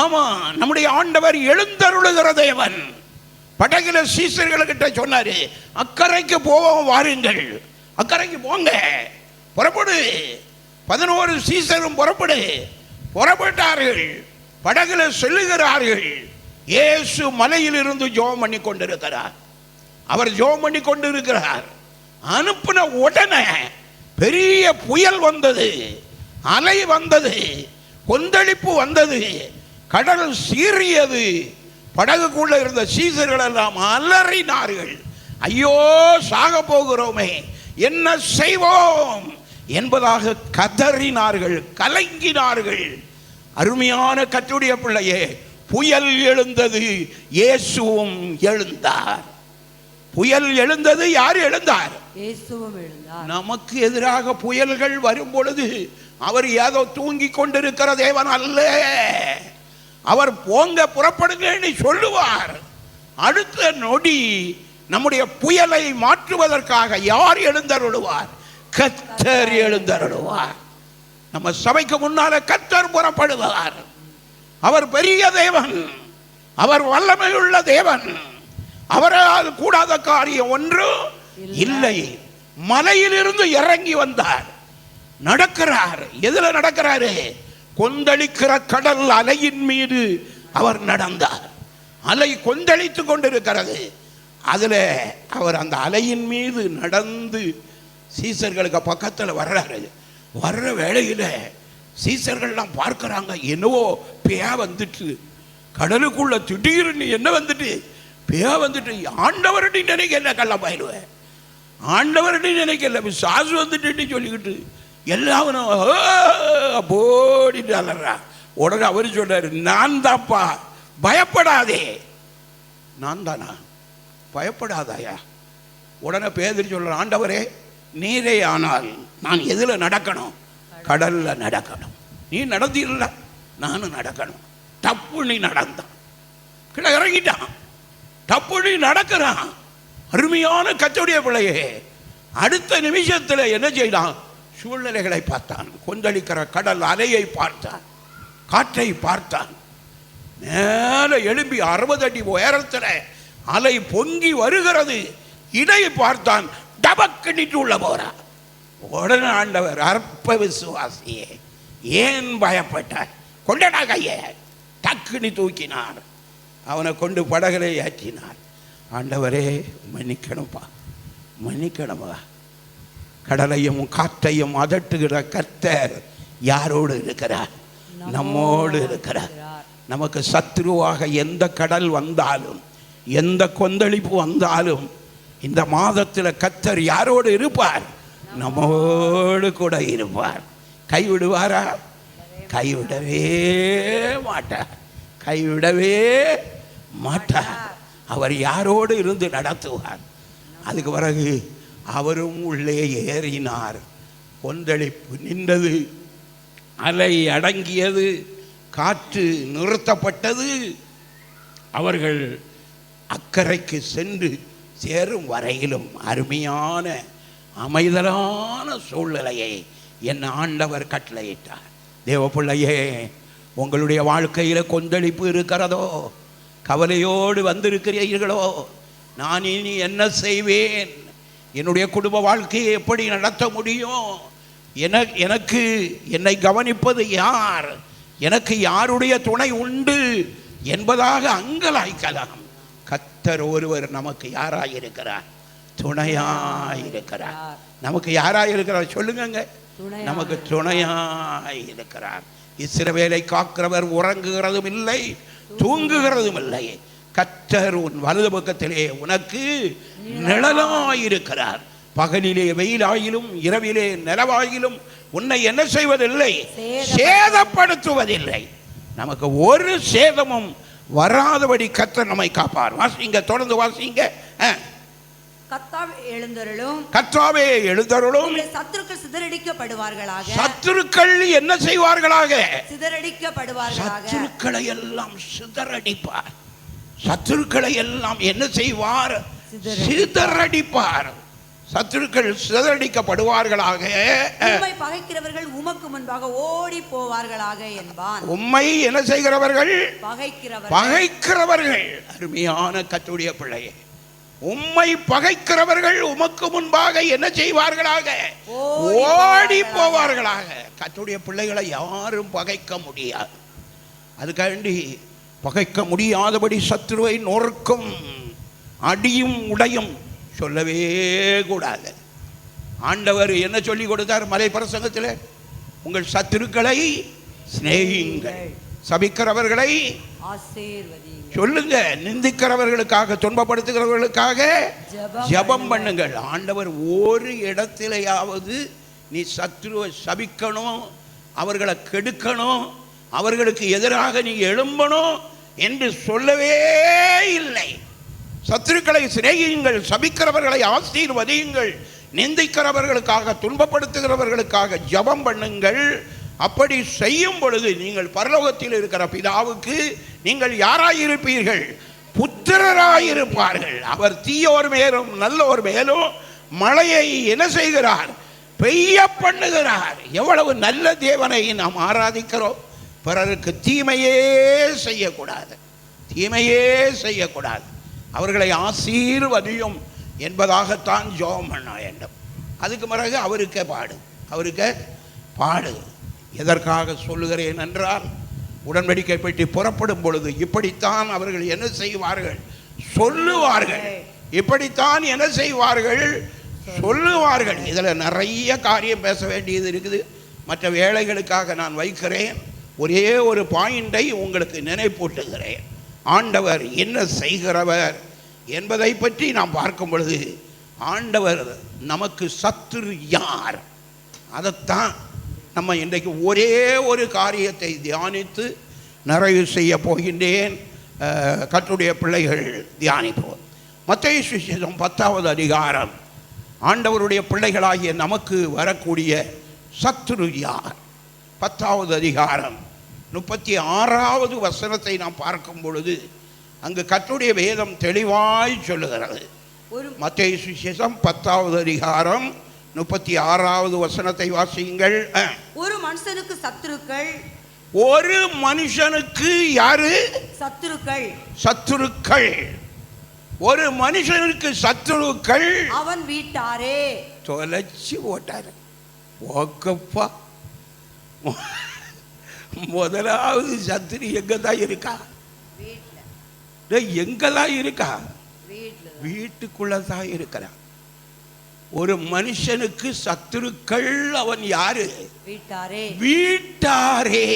ஆமா, நம்முடைய ஆண்டவர் எழுந்தருளுகிற தேவன். படகுல சீசர்களுக்கிட்ட சொன்னாரு, அக்கறைக்கு போவோம் வாருங்கள், அக்கறைக்கு போங்க, புறப்படு. 11 சீசரும் புறப்பட்டார்கள், படகுல செல்லுகிறார்கள். இயேசு மலையில் இருந்து ஜெபம் பண்ணி கொண்டிருக்கிறார். அவர் ஜெபம் பண்ணி கொண்டிருக்கிறார். அனுப்பின உடனே பெரிய புயல் வந்தது, அலை வந்தது, கொந்தளிப்பு வந்தது, கடல் சீறியது. படகுக்குள்ள இருந்த சீசர்கள் எல்லாம் அலறினார்கள். ஐயோ சாக போகிறோமே, என்ன செய்வோம் என்பதாக கதறினார்கள், கலங்கினார்கள். அருமையான கர்த்தருடைய பிள்ளையே, புயல் எழுந்தது, இயேசுவும் எழுந்தார். புயல் எழுந்தது, யார் எழுந்தார், இயேசுவும் எழுந்தார். நமக்கு எதிராக புயல்கள் வரும் பொழுது அவர் ஏதோ தூங்கி கொண்டிருக்கிற தேவன் அல்ல. அவர் போங்க புறப்படுங்கன்னு சொல்லுவார். அடுத்த நொடி நம்முடைய புயலை மாற்றுவதற்காக யார் எழுந்தருளுவார், கர்த்தர் எழுந்தருளுவார். நம்ம சபைக்கு முன்னால கர்த்தர் புறப்படுவார். அவர் பெரிய தேவன், அவர் வல்லமையுள்ள தேவன். அவரால் கூடாத காரியம் ஒன்றும் இல்லை. மலையிலிருந்து இறங்கி வந்தார், நடக்கிறார். எதுல நடக்கிறாரு, கொந்தளிக்கிற கடல் அலையின் மீது அவர் நடந்தார். அலை கொந்தளித்து கொண்டிருக்கிறது, அதுல அவர் அந்த அலையின் மீது நடந்து சீசர்களுக்கு பக்கத்தில் வர்றாரு. வர்ற வேளையில சீசர்கள்லாம் பார்க்கிறாங்க, என்னவோ பேய வந்துட்டு, கடலுக்குள்ள திடீர்னு என்ன வந்துட்டு, பேய வந்துட்டு. ஆண்டவருடைய நினைக்க என்ன கள்ள பயிலுவேன், ஆண்டவர்னு நினைக்கல, பிசாசு வந்துட்டு சொல்லிக்கிட்டு எல்லாரும் போடிட்டு அலறா. உடனே அவர் சொல்றாரு, நான் தான்ப்பா, பயப்படாதே. நான் தானா? பயப்படாதாயா? உடனே பேதுரு சொல்ற, ஆண்டவரே நீரே ஆனால் நான் எதுல நடக்கணும்? கடல்ல நடக்கணும். நீ நடந்தீர்ல, நானும் நடக்கணும். தப்பு நீ நடந்தான், கீழே இறங்கிட்டான். தப்பு நீ நடக்கிறான். அருமையான கர்த்தருடைய பிள்ளையே, அடுத்த நிமிஷத்தில் என்ன செய்தான்? சூழ்நிலைகளை பார்த்தான். கொந்தளிக்கிற கடல் அலையை பார்த்தான், காற்றை பார்த்தான். மேலே எழும்பி 60 அடி உயரத்தில் அலை பொங்கி வருகிறது. இதை பார்த்தான். டபக்குனிட்டு உள்ள போறான். உடனே ஆண்டவர், அற்ப விசுவாசியே ஏன் பயப்பட்டாய்? கொண்டடா கையை. டக்குனி தூக்கினார். அவனை கொண்டு படகளை ஏற்றினார். ஆண்டவரே மன்னிக்கணும்பா, மன்னிக்கணுமா. கடலையும் காற்றையும் அதட்டுகிற கர்த்தர் யாரோடு இருக்கிறார்? நம்மோடு இருக்கிறார். நமக்கு சத்ருவாக எந்த கடல் வந்தாலும், எந்த கொந்தளிப்பு வந்தாலும், இந்த மாதத்தில் கர்த்தர் யாரோடு இருப்பார்? நம்மோடு கூட இருப்பார். கைவிடுவாரா? கைவிடவே மாட்டார், கைவிடவே மாட்டார். அவர் யாரோடு இருந்து நடத்துவார். அதுக்கு பிறகு அவரும் உள்ளே ஏறினார். கொந்தளிப்பு நின்றது, அலை அடங்கியது, காற்று நிறுத்தப்பட்டது. அவர்கள் அக்கறைக்கு சென்று சேரும் வரையிலும் அருமையான அமைதலான சூழ்நிலையை என் ஆண்டவர் கட்டளையிட்டார். தேவப்பிள்ளையே, உங்களுடைய வாழ்க்கையில் கொந்தளிப்பு இருக்கிறதோ, கவலையோடு வந்திருக்கிறீர்களோ, நான் இனி என்ன செய்வேன்? என்னுடைய குடும்ப வாழ்க்கையை எப்படி நடத்த முடியும்? எனக்கு என்னை கவனிப்பது யார்? எனக்கு யாருடைய துணை உண்டு என்பதாக அங்கலாய்க்கலாம். கர்த்தர் ஒருவர் நமக்கு யாராயிருக்கிறார்? துணையாயிருக்கிறார். நமக்கு யாராயிருக்கிறார் சொல்லுங்க? நமக்கு துணையாயிருக்கிறார். இஸ்ரவேலை காக்கிறவர் உறங்குகிறதும் இல்லை, தூங்குகிறதும் இல்லை. கர்த்தர் உன் வலது பக்கத்திலே உனக்கு நிழலாயிருக்கிறார். பகலிலே வெயிலாயிலும் இரவிலே நிலவாயிலும் உன்னை என்ன செய்வதில்லை? சேதப்படுத்துவதில்லை. நமக்கு ஒரு சேதமும் வராதபடி கர்த்தர் நம்மை காப்பார். வாசிங்க, தொடர்ந்து வாசிங்க. கர்த்தாவே எழுந்தருளும், கர்த்தாவே எழுந்தருளும். சத்துருக்கள் சிதறடிக்கப்படுவார்களாக. சத்துருக்கள் என்ன செய்வார்களாக? சிதறடிக்கப்படுவார்களாக. சத்துருக்களை எல்லாம் சிதறடிப்பார். சத்துருக்களை எல்லாம் என்ன செய்வார்? சிதறடிப்பார். சத்துருக்கள் சிதறடிக்கப்படுவார்களாக. உம்மை பகைக்கிறவர்கள் உமக்கு முன்பாக ஓடி போவார்களாக என்பான். உம்மை என்ன செய்கிறவர்கள்? பகைக்கிறவர்கள். அருமையான கர்த்தருடைய பிள்ளையே, உம்மை பகைக்கிறவர்கள் உமக்கு முன்பாக என்ன செய்வார்களாக? ஓடி போவார்களாக. கர்த்தருடைய பிள்ளைகளை யாரும் பகைக்க முடியாது. அதுக்காண்டி பகைக்க முடியாதபடி சத்துருவை நொறுக்கும் அடியும் உடையும் சொல்லவே கூடாது. ஆண்டவர் என்ன சொல்லி கொடுத்தார் மலை பிரசங்கத்தில்? உங்கள் சத்துருக்களை சிநேகியுங்கள், சபிக்கிறவர்களை சொல்லுங்க, நிந்திக்கிறவர்களுக்காக துன்பப்படுத்துகிறவர்களுக்காக ஜெபம் பண்ணுங்கள். ஆண்டவர் ஒரு இடத்திலேயாவது நீ சத்துருவை சபிக்கணும், அவர்களை கெடுக்கணும், அவர்களுக்கு எதிராக நீ எழும்பணும் என்று சொல்லவே இல்லை. சத்துருக்களை சிநேகியுங்கள், சபிக்கிறவர்களை ஆசீர்வதியுங்கள், நிந்திக்கிறவர்களுக்காக துன்பப்படுத்துகிறவர்களுக்காக ஜெபம் பண்ணுங்கள். அப்படி செய்யும் பொழுது நீங்கள் பரலோகத்தில் இருக்கிற பிதாவுக்கு நீங்கள் யாராயிருப்பீர்கள்? புத்திரராயிருப்பார்கள். அவர் தீயோர் மேலும் நல்லோர் மேலும் மழையை என்ன செய்கிறார்? பெய்ய பண்ணுகிறார். எவ்வளவு நல்ல தேவனை நாம் ஆராதிக்கிறோம். பிறருக்கு தீமையே செய்யக்கூடாது, தீமையே செய்யக்கூடாது. அவர்களை ஆசீர்வதியும் என்பதாகத்தான் ஜெபம் பண்ண வேண்டும். அதுக்கு பிறகு அவருக்கே பாடு, அவருக்கே பாடு. எதற்காக சொல்லுகிறேன் என்றால், உடன்படிக்கை பெட்டி புறப்படும் பொழுது இப்படித்தான் அவர்கள் என்ன செய்வார்கள்? சொல்லுவார்கள். இப்படித்தான் என்ன செய்வார்கள்? சொல்லுவார்கள். இதில் நிறைய காரியம் பேச வேண்டியது இருக்குது. மற்ற வேலைகளுக்காக நான் வைக்கிறேன். ஒரே ஒரு பாயிண்டை உங்களுக்கு நினைப்பூட்டுகிறேன். ஆண்டவர் என்ன செய்கிறவர் என்பதை பற்றி நாம் பார்க்கும் பொழுது ஆண்டவர் நமக்கு சத்துரு யார், அதைத்தான் நம்ம இன்றைக்கு ஒரே ஒரு காரியத்தை தியானித்து நிறைவு செய்ய போகின்றேன். கர்த்தருடைய பிள்ளைகள் தியானிப்போம். மத்தேயு சுவிசேஷம் 10வது அதிகாரம். ஆண்டவருடைய பிள்ளைகளாகிய நமக்கு வரக்கூடிய சத்துரு யார்? 10வது அதிகாரம் 36வது வசனத்தை நாம் பார்க்கும் பொழுது அங்கு கர்த்தருடைய வேதம் தெளிவாய் சொல்லுகிறது. மத்தேயு சுவிசேஷம் 10வது அதிகாரம் 36வது வசனத்தை வாசியுங்கள். ஒரு மனுஷனுக்கு சத்துருக்கள். ஒரு மனுஷனுக்கு யாரு சத்துருக்கள்? சத்துருக்கள். ஒரு மனுஷனுக்கு சத்துருக்கள் அவன் வீட்டாரே. தொலைச்சு போட்டாரு. ஓக்கப்பா, முதலாவது சத்துரு எங்கதான் இருக்கா? எங்கதான் இருக்கா? வீட்டுக்குள்ளதான் இருக்கிறான். ஒரு மனுஷனுக்கு சத்துருக்கள் அவன் யாரு? வீட்டாரே. வீட்டாரே.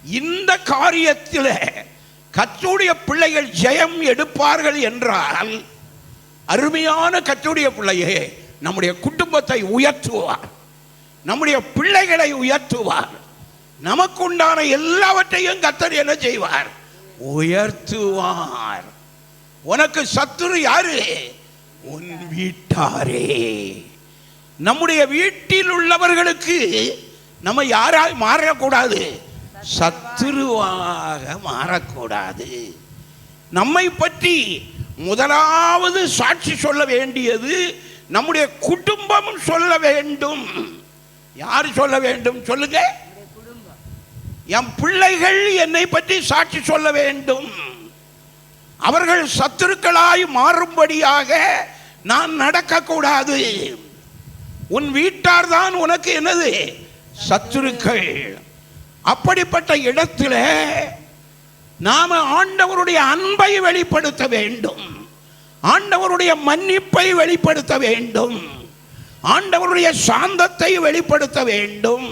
இந்த காரியத்தில் கர்த்தருடைய பிள்ளைகள் ஜெயம் எடுப்பார்கள் என்றால், அருமையான கர்த்தருடைய பிள்ளையே, நம்முடைய குடும்பத்தை உயர்த்துவார், நம்முடைய பிள்ளைகளை உயர்த்துவார், நமக்குண்டான எல்லாவற்றையும் கர்த்தர் என்ன செய்வார்? உயர்த்துவார். உனக்கு சத்துரு யாரு? உன் வீட்டாரே. நம்முடைய வீட்டில் உள்ளவர்களுக்கு நம்ம யாராய் மாறக்கூடாது? சத்துருவாக மாறக்கூடாது. நம்மை பற்றி முதலாவது சாட்சி சொல்ல வேண்டியது நம்முடைய குடும்பம் சொல்ல வேண்டும். யார் சொல்ல வேண்டும்? சொல்லுங்க. என் பிள்ளைகள் என்னை பற்றி சாட்சி சொல்ல வேண்டும். அவர்கள் சத்துருக்களாய் மாறும்படியாக நான் நடக்கக்கூடாது. உன் வீட்டார் தான் உனக்கு என்னது? சத்துருக்கள். அப்படிப்பட்ட இடத்துல நாம ஆண்டவருடைய அன்பை வெளிப்படுத்த வேண்டும், ஆண்டவருடைய மன்னிப்பை வெளிப்படுத்த வேண்டும், ஆண்டவருடைய சாந்தத்தை வெளிப்படுத்த வேண்டும்,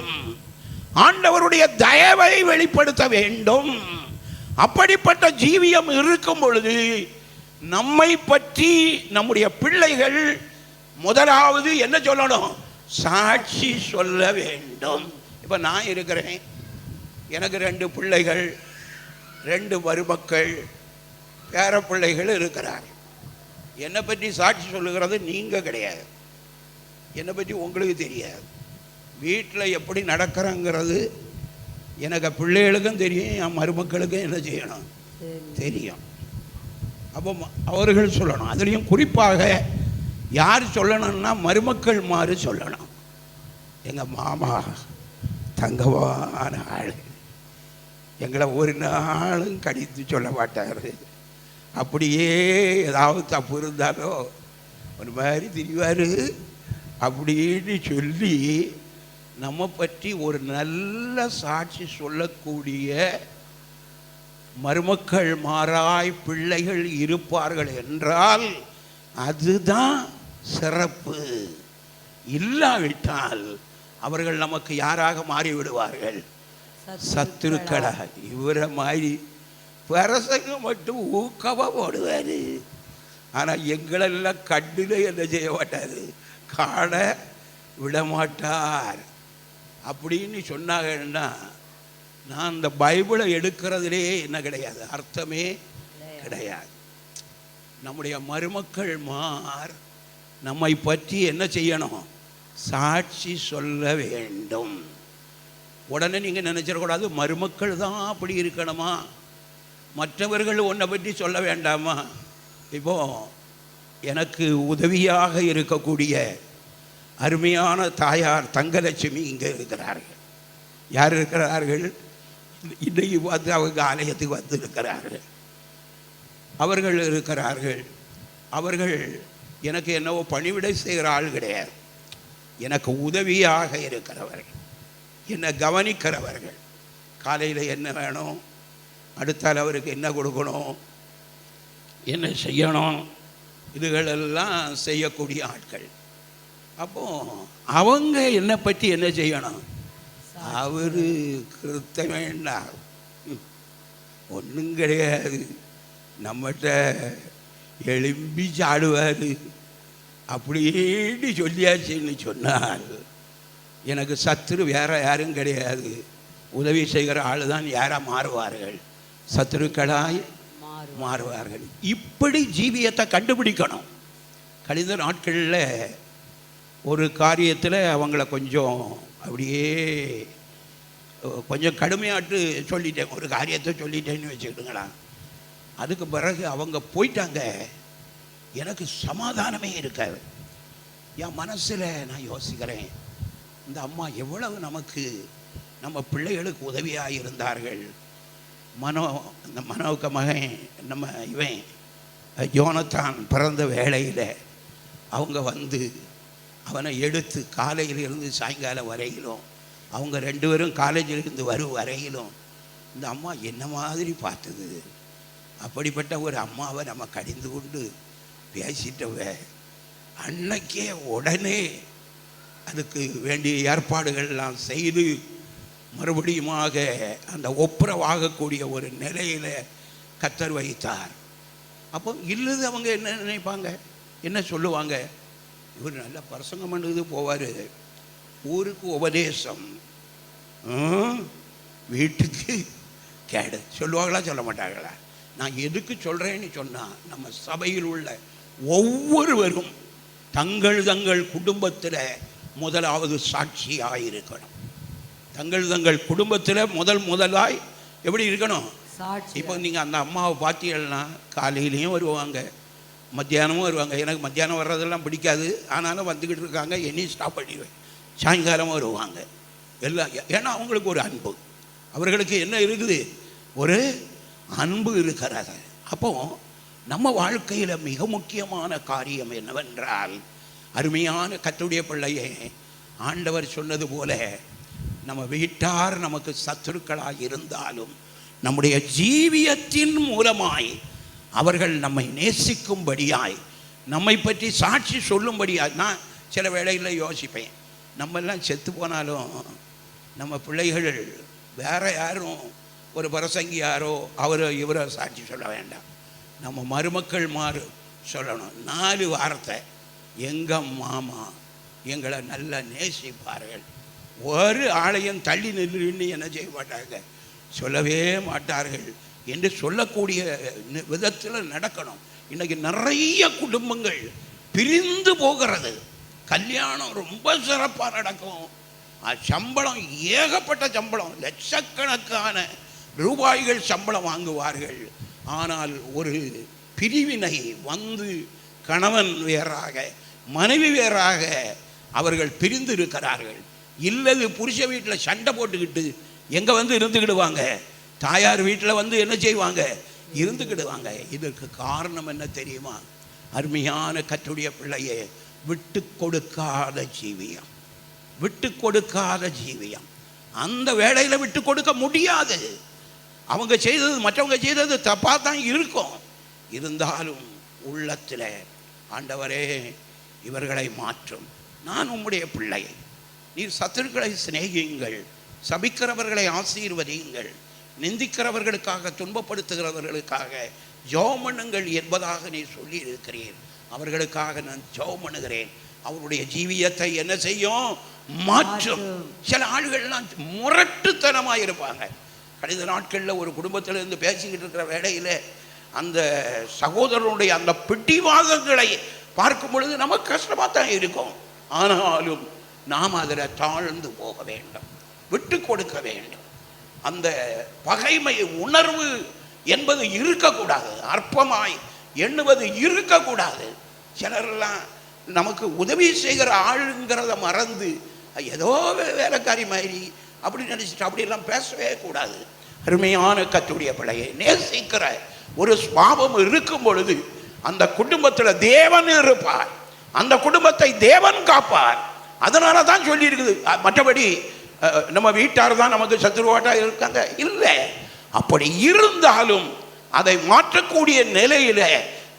ஆண்டவருடைய தயவை வெளிப்படுத்த வேண்டும். அப்படிப்பட்ட ஜீவியம் இருக்கும் பொழுது நம்மை பற்றி நம்முடைய பிள்ளைகள் முதலாவது என்ன சொல்லணும்? சாட்சி சொல்ல வேண்டும். இப்போ நான் இருக்கிறேன், எனக்கு 2 பிள்ளைகள், 2 மருமக்கள், பேர பிள்ளைகள் இருக்கிறார். என்னை பற்றி சாட்சி சொல்லுகிறது நீங்கள் கிடையாது, என்னை பற்றி உங்களுக்கு தெரியாது. வீட்டில் எப்படி நடக்கிறேங்கிறது எனக்கு பிள்ளைகளுக்கும் தெரியும், என் மருமக்களுக்கும் என்ன செய்யணும் தெரியும். அப்போ அவர்கள் சொல்லணும். அதுலேயும் குறிப்பாக யார் சொல்லணும்னா மருமக்கள் மாறு சொல்லணும். எங்கள் மாமா தங்கமான ஆள், எங்களை ஒரு நாளும் கடித்து சொல்ல மாட்டார். அப்படியே ஏதாவது தப்பு இருந்தாலோ ஒரு மாதிரி திரிவார் அப்படின்னு சொல்லி நம்ம பற்றி ஒரு நல்ல சாட்சி சொல்லக்கூடிய மருமக்கள் மாறாய் பிள்ளைகள் இருப்பார்கள் என்றால் அதுதான் சிறப்பு. இல்லாவிட்டால் அவர்கள் நமக்கு யாராக மாறிவிடுவார்கள்? சத்துருக்களாக. இவரை மாதிரி பரசங்க மட்டும் ஊக்கமாக போடுவார், ஆனால் எங்களெல்லாம் கண்ணில் என்ன செய்ய மாட்டார், காண விடமாட்டார் அப்படின்னு சொன்னாங்கன்னா, நான் இந்த பைபிளை எடுக்கிறதுலே என்ன கிடையாது, அர்த்தமே கிடையாது. நம்முடைய மருமக்கள் மார் நம்மை பற்றி என்ன செய்யணும்? சாட்சி சொல்ல வேண்டும். உடனே நீங்கள் நினச்சிடக்கூடாது மருமக்கள் தான் அப்படி இருக்கணுமா, மற்றவர்கள் உன்னை பற்றி சொல்ல வேண்டாமா. இப்போ எனக்கு உதவியாக இருக்கக்கூடிய அருமையான தாயார் தங்கலட்சுமி இங்கே இருக்கிறார்கள். யார் இருக்கிறார்கள்? இன்றைக்கு பார்த்து அவங்க ஆலயத்துக்கு வந்து இருக்கிறார்கள். அவர்கள் இருக்கிறார்கள். அவர்கள் எனக்கு என்னவோ பணிவிடை செய்கிற ஆள் கிடையாது, எனக்கு உதவியாக இருக்கிறவர்கள், என்னை கவனிக்கிறவர்கள். காலையில் என்ன வேணும், அடுத்தால் அவருக்கு என்ன கொடுக்கணும், என்ன செய்யணும், இதுகளெல்லாம் செய்யக்கூடிய ஆட்கள். அப்போது அவங்க என்னை பற்றி என்ன செய்யணும்? அவர் கிருத்த வேண்டாம், ஒன்றும் கிடையாது, நம்மகிட்ட எழும்பி சாடுவார் அப்படின்னு சொல்லியாச்சுன்னு சொன்னால் எனக்கு சத்துரு வேற யாரும் கிடையாது. உதவி செய்கிற ஆள் தான் யாராக மாறுவார்கள்? சத்துருக்களாய் மாறுவார்கள். இப்படி ஜீவியத்தை கண்டுபிடிக்கணும். கழிந்த நாட்களில் ஒரு காரியத்தில் அவங்கள கொஞ்சம் அப்படியே கொஞ்சம் கடுமையாட்டு சொல்லிட்டேன், ஒரு காரியத்தை சொல்லிட்டேன்னு வச்சுக்கிட்டுங்களா. அதுக்கு பிறகு அவங்க போயிட்டாங்க. எனக்கு சமாதானமே இருக்காது. என் மனசில் நான் யோசிக்கிறேன், இந்த அம்மா எவ்வளவு நமக்கு நம்ம பிள்ளைகளுக்கு உதவியாக இருந்தார்கள். இந்த மனோவுக்கு மகன் நம்ம இவன் யோனத்தான் பிறந்த வேளையில் அவங்க வந்து அவனை எடுத்து காலையிலிருந்து சாயங்காலம் வரையிலும், அவங்க 2 பேரும் காலேஜிலிருந்து வரும் வரையிலும் இந்த அம்மா என்ன மாதிரி பார்த்தது. அப்படிப்பட்ட ஒரு அம்மாவை நம்ம கடிந்து கொண்டு பேசிட்டவ அன்னைக்கே உடனே அதுக்கு வேண்டிய ஏற்பாடுகள்லாம் செய்து மறுபடியுமாக அந்த ஒப்புரவாகக்கூடிய ஒரு நிலையில் கத்தர் வைத்தார். அப்போ இல்லது அவங்க என்ன நினைப்பாங்க, என்ன சொல்லுவாங்க? இவர் நல்ல பிரசங்கம் பண்ணுறது போவார், ஊருக்கு உபதேசம், வீட்டுக்கு கேடு சொல்லுவாங்களா சொல்ல மாட்டாங்களா? நான் எதுக்கு சொல்கிறேன்னு சொன்னால், நம்ம சபையில் உள்ள ஒவ்வொருவரும் தங்கள் தங்கள் குடும்பத்தில் முதலாவது சாட்சியாக இருக்கணும். தங்கள் குடும்பத்தில் முதலாய் எப்படி இருக்கணும்? இப்போ நீங்கள் அந்த அம்மாவை பார்த்தீங்கன்னா காலையிலையும் வருவாங்க, மத்தியானமும் வருவாங்க. எனக்கு மத்தியானம் வர்றதெல்லாம் பிடிக்காது, ஆனாலும் வந்துக்கிட்டு இருக்காங்க, என்னையும் ஸ்டாப் பண்ணிடுவேன். சாயங்காலமும் வருவாங்க எல்லாம். ஏன்னா அவங்களுக்கு ஒரு அன்பு, அவர்களுக்கு என்ன இருக்குது? ஒரு அன்பு இருக்கிறது. அப்போ நம்ம வாழ்க்கையில் மிக முக்கியமான காரியம் என்னவென்றால், அருமையான கர்த்தருடைய பிள்ளையே, ஆண்டவர் சொன்னது போல நம்ம வீட்டார் நமக்கு சத்துருக்களாக இருந்தாலும் நம்முடைய ஜீவியத்தின் மூலமாய் அவர்கள் நம்மை நேசிக்கும்படியாய், நம்மை பற்றி சாட்சி சொல்லும்படியாய். நான் சில வேளைகளில் யோசிப்பேன், நம்மெல்லாம் செத்து போனாலும் நம்ம பிள்ளைகள் வேற யாரும் ஒரு பிரசங்கியாரோ இவரோ சாட்சி சொல்ல வேண்டாம். நம்ம மருமக்கள் மாறு சொல்லணும் 4 வார்த்தை. எங்கள் மாமா எங்களை நல்லா நேசிப்பார்கள், ஒரு ஆலயம் தள்ளி நின்று என்ன செய்ய மாட்டாங்க, சொல்லவே மாட்டார்கள் என்று சொல்லக்கூடிய விதத்தில் நடக்கணும். இன்றைக்கி நிறைய குடும்பங்கள் பிரிந்து போகிறது. கல்யாணம் ரொம்ப சிறப்பாக நடக்கும், சம்பளம் ஏகப்பட்ட சம்பளம், லட்சக்கணக்கான ரூபாய்கள் சம்பளம் வாங்குவார்கள். ஆனால் ஒரு பிரிவினை வந்து கணவன் வேறாக மனைவி வேறாக அவர்கள் பிரிந்து இருக்கிறார்கள். இல்லது புருஷ வீட்டில் சண்டை போட்டுக்கிட்டு எங்கே வந்து இருந்துக்கிடுவாங்க, தாயார் வீட்டில் வந்து என்ன செய்வாங்க, இருந்துக்கிடுவாங்க. இதற்கு காரணம் என்ன தெரியுமா? அருமையான கர்த்தருடைய பிள்ளையே, விட்டு கொடுக்காத ஜீவியம், விட்டு கொடுக்காத ஜீவியம். அந்த வேளையில் விட்டு கொடுக்க முடியாது. அவங்க செய்தது மற்றவங்க செய்தது தப்பாக தான் இருக்கும். இருந்தாலும் உள்ளத்தில் ஆண்டவரே இவர்களை மாற்றும், நான் உம்முடைய பிள்ளை, நீர் சத்துருக்களை சிநேகியுங்கள், சபிக்கிறவர்களை ஆசீர்வதியுங்கள், நிந்திக்கிறவர்களுக்காக துன்பப்படுத்துகிறவர்களுக்காக ஜெபம் பண்ணுங்கள் என்பதாக நீ சொல்லி இருக்கிறீர். அவர்களுக்காக நான் ஜெபம் பண்ணுகிறேன். அவருடைய ஜீவியத்தை என்ன செய்யும்? மாற்றும். சில ஆளுகள்லாம் முரட்டுத்தனமாக இருப்பாங்க. கடைசி நாட்களில் ஒரு குடும்பத்திலிருந்து பேசிக்கிட்டு இருக்கிற வேளையில் அந்த சகோதரனுடைய அந்த பிடிவாதங்களை பார்க்கும் பொழுது நமக்கு கஷ்டமாக தான் இருக்கும். ஆனாலும் நாம் அதில் தாழ்ந்து போக வேண்டும், விட்டு கொடுக்க வேண்டும். அந்த பகைமை உணர்வு என்பது இருக்கக்கூடாது, அற்பமாய் எண்ணுவது இருக்கக்கூடாது. சிலரெல்லாம் நமக்கு உதவி செய்கிற ஆளுங்கிறத மறந்து ஏதோ வேலைக்காரி மாதிரி அப்படி நினச்சிட்டு அப்படியெல்லாம் பேசவே கூடாது. அருமையான கர்த்தருடைய பிள்ளையை நேசிக்கிற ஒரு சுபாவம் இருக்கும் பொழுது அந்த குடும்பத்தில் தேவன் இருப்பார், அந்த குடும்பத்தை தேவன் காப்பார். அதனால தான் சொல்லி இருக்குது. மற்றபடி நம்ம வீட்டார் தான் நமக்கு சத்துருவாட்டா இருக்காங்க இல்லை. அப்படி இருந்தாலும் அதை மாற்றக்கூடிய நிலையில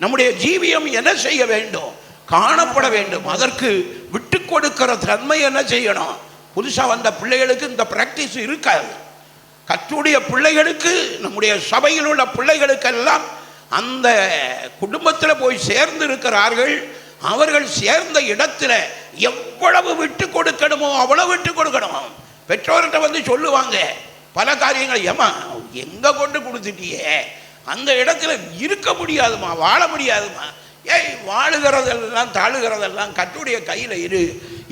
நம்முடைய ஜீவியம் என்ன செய்ய வேண்டும்? காணப்பட வேண்டும். அதற்கு விட்டு கொடுக்கிற தன்மை என்ன செய்யணும்? புதுசாக வந்த பிள்ளைகளுக்கு இந்த பிராக்டிஸ் இருக்காது. கர்த்தருடைய பிள்ளைகளுக்கு, நம்முடைய சபையில் உள்ள பிள்ளைகளுக்கெல்லாம் அந்த குடும்பத்தில் போய் சேர்ந்து இருக்கிறார்கள். அவர்கள் சேர்ந்த இடத்துல எவ்வளவு விட்டு கொடுக்கணுமோ அவ்வளவு விட்டு கொடுக்கணுமோ. பெற்றோர்கிட்ட வந்து சொல்லுவாங்க பல காரியங்கள், ஏமா எங்க கொண்டு கொடுத்துட்டியே, அந்த இடத்துல இருக்க முடியாதுமா, வாழ முடியாதுமா. ஏய், வாழுகிறதெல்லாம் தாழுகிறதெல்லாம் கர்த்தருடைய கையில்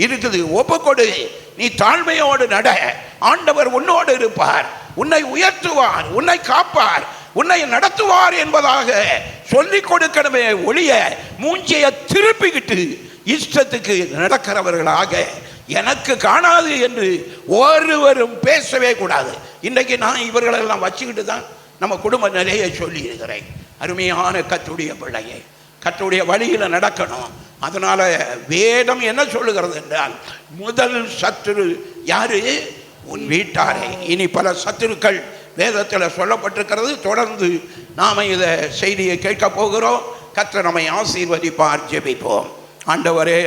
இருக்குது. ஒப்புக்கொடு, நீ தாழ்மையோடு நட, ஆண்டவர் உன்னோடு இருப்பார், உன்னை உயர்த்துவார், உன்னை காப்பார், உன்னை நடத்துவார் என்பதாக சொல்லிக் கொடுக்கணுமே ஒழிய மூஞ்சியை திருப்பிக்கிட்டு இஷ்டத்துக்கு நடக்கிறவர்களாக எனக்கு காணாது என்று ஒருவரும் பேசவே கூடாது. இன்றைக்கு நான் இவர்களெல்லாம் வச்சுக்கிட்டு தான் நம்ம குடும்ப நிலையை சொல்லி இருக்கிறேன். அருமையான கர்த்தருடைய பிள்ளையை கர்த்தருடைய வழியில் நடக்கணும். அதனால வேதம் என்ன சொல்லுகிறது என்றால், முதல் சத்துரு யாரு? உன் வீட்டாரை. இனி பல சத்துருக்கள் வேதத்தில் சொல்லப்பட்டிருக்கிறது. தொடர்ந்து நாம் இதை செய்தியை கேட்க போகிறோம். கர்த்தர் நம்மை ஆசீர்வதிப்பார். ஜெபிப்போம். ஆண்டவரே,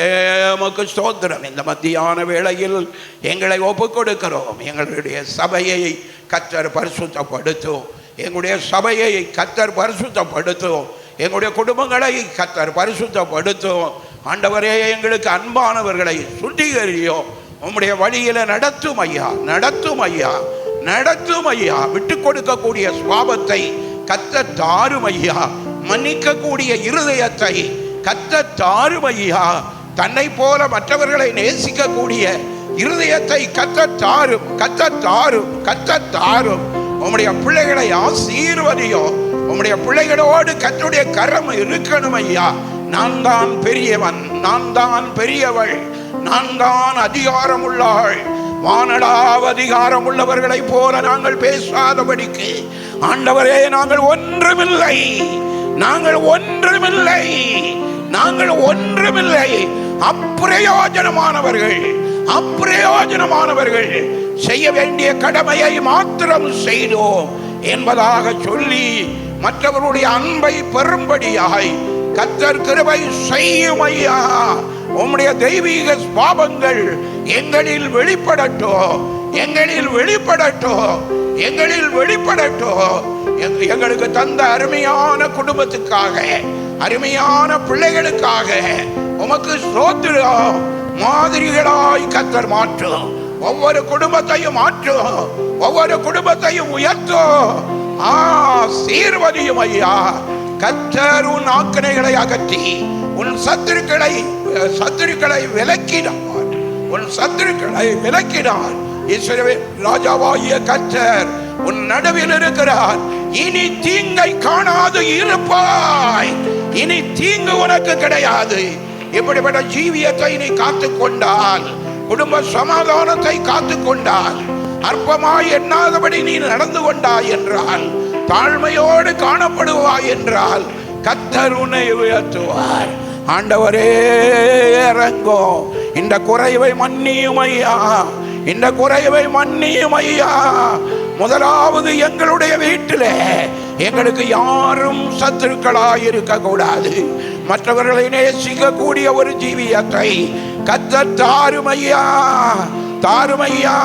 உமக்கு ஸ்தோத்திரம். இந்த மத்தியான வேளையில் எங்களை ஒப்புக் கொடுக்கிறோம். எங்களுடைய சபையை கர்த்தர் பரிசுத்தப்படுத்தும். எங்களுடைய சபையை கர்த்தர் பரிசுத்தப்படுத்தும். எங்களுடைய குடும்பங்களை கர்த்தர் பரிசுத்தப்படுத்தும். ஆண்டவரே, எங்களுக்கு அன்பானவர்களை சுத்திகரியும். உம்முடைய வழியில் நடத்தும் ஐயா, நடத்தும் ஐயா, நடத்தும் ஐயா. விட்டு கொடுக்கக்கூடிய சுபாவத்தை கர்த்தர் தாரும் ஐயா. மன்னிக்கக்கூடிய இருதயத்தை கர்த்தர் தாரும் ஐயா. தன்னை போல மற்றவர்களை நேசிக்கக்கூடிய இருதயத்தை கர்த்தர் தாரும், கர்த்தர் தாரும், கர்த்தர் தாரும். உம்முடைய பிள்ளைகளை ஆசீர்வதியும். உம்முடைய பிள்ளைகளோடு கர்த்தருடைய கரம் இருக்கணும் ஐயா. நான் தான் பெரியவன், நான் தான் பெரியவள், நான் தான் அதிகாரம் உள்ளாள். வானளாவ அதிகாரம் உள்ளவர்களை போல நாங்கள் பேசாதபடிக்கு ஆண்டவரே, நாங்கள் ஒன்றுமில்லை, நாங்கள் ஒன்றுமில்லை, நாங்கள் ஒன்றுமில்லை, அப்பிரயோஜனமானவர்கள், அப்பிரயோஜனமானவர்கள், செய்ய வேண்டிய கடமையை மாத்திரம் செய்தோம் என்பதாக சொல்லி மற்றவருடைய அன்பை பெறும்படியாய் கர்த்தர் கிருபை செய்யும் ஐயா. உம்முடைய தெய்வீக சுபாவங்கள் எங்களில் வெளிப்படட்டும், எங்களில் வெளிப்படட்டும், எங்களில் வெளிப்படட்டும். எங்களுக்கு தந்த அருமையான குடும்பத்துக்காக, அருமையான பிள்ளைகளுக்காக உமக்கு ஸ்தோத்திரம். மாதிரிகளாய் கர்த்தர் மாற்றும். ஒவ்வொரு குடும்பத்தையும் மாற்றும், ஒவ்வொரு குடும்பத்தையும் உயர்த்தும். ஆசீர்வதியும் ஐயா. கர்த்தர் உன் ஆக்கினைகளை அகற்றி உன் சத்துருக்களை விலக்கினார், உன் சத்துருக்களை விலக்கினார். இஸ்ரவேல் ராஜாவாகிய கர்த்தர் உன் நடுவில் இருக்கிறார். இனி தீங்கை காணாது இருப்பாய். இனி தீங்கு உனக்கு கிடையாது. இப்படிப்பட்ட ஜீவியத்தை நீ காத்துக்கொண்டால், குடும்ப சமாதானத்தை காத்துக்கொண்டால், அற்பமாய் எண்ணாதபடி நீ நடந்து கொண்டாய் என்றால், தாழ்மையோடு காணப்படுவாய் என்றால் கர்த்தர் உன்னை உயர்த்துவார். ஆண்டவரே, இறங்கோ. இந்த குறைவை மன்னியும் ஐயா, இந்த குறைவை மன்னியும் ஐயா. முதலாவது எங்களுடைய வீட்டிலே எங்களுக்கு யாரும் சத்துருக்களாய் இருக்க கூடாது. மற்றவர்களை நேசிக்கக்கூடிய ஒரு ஜீவியத்தை கர்த்தர் தாரும் ஐயா, தாரும் ஐயா.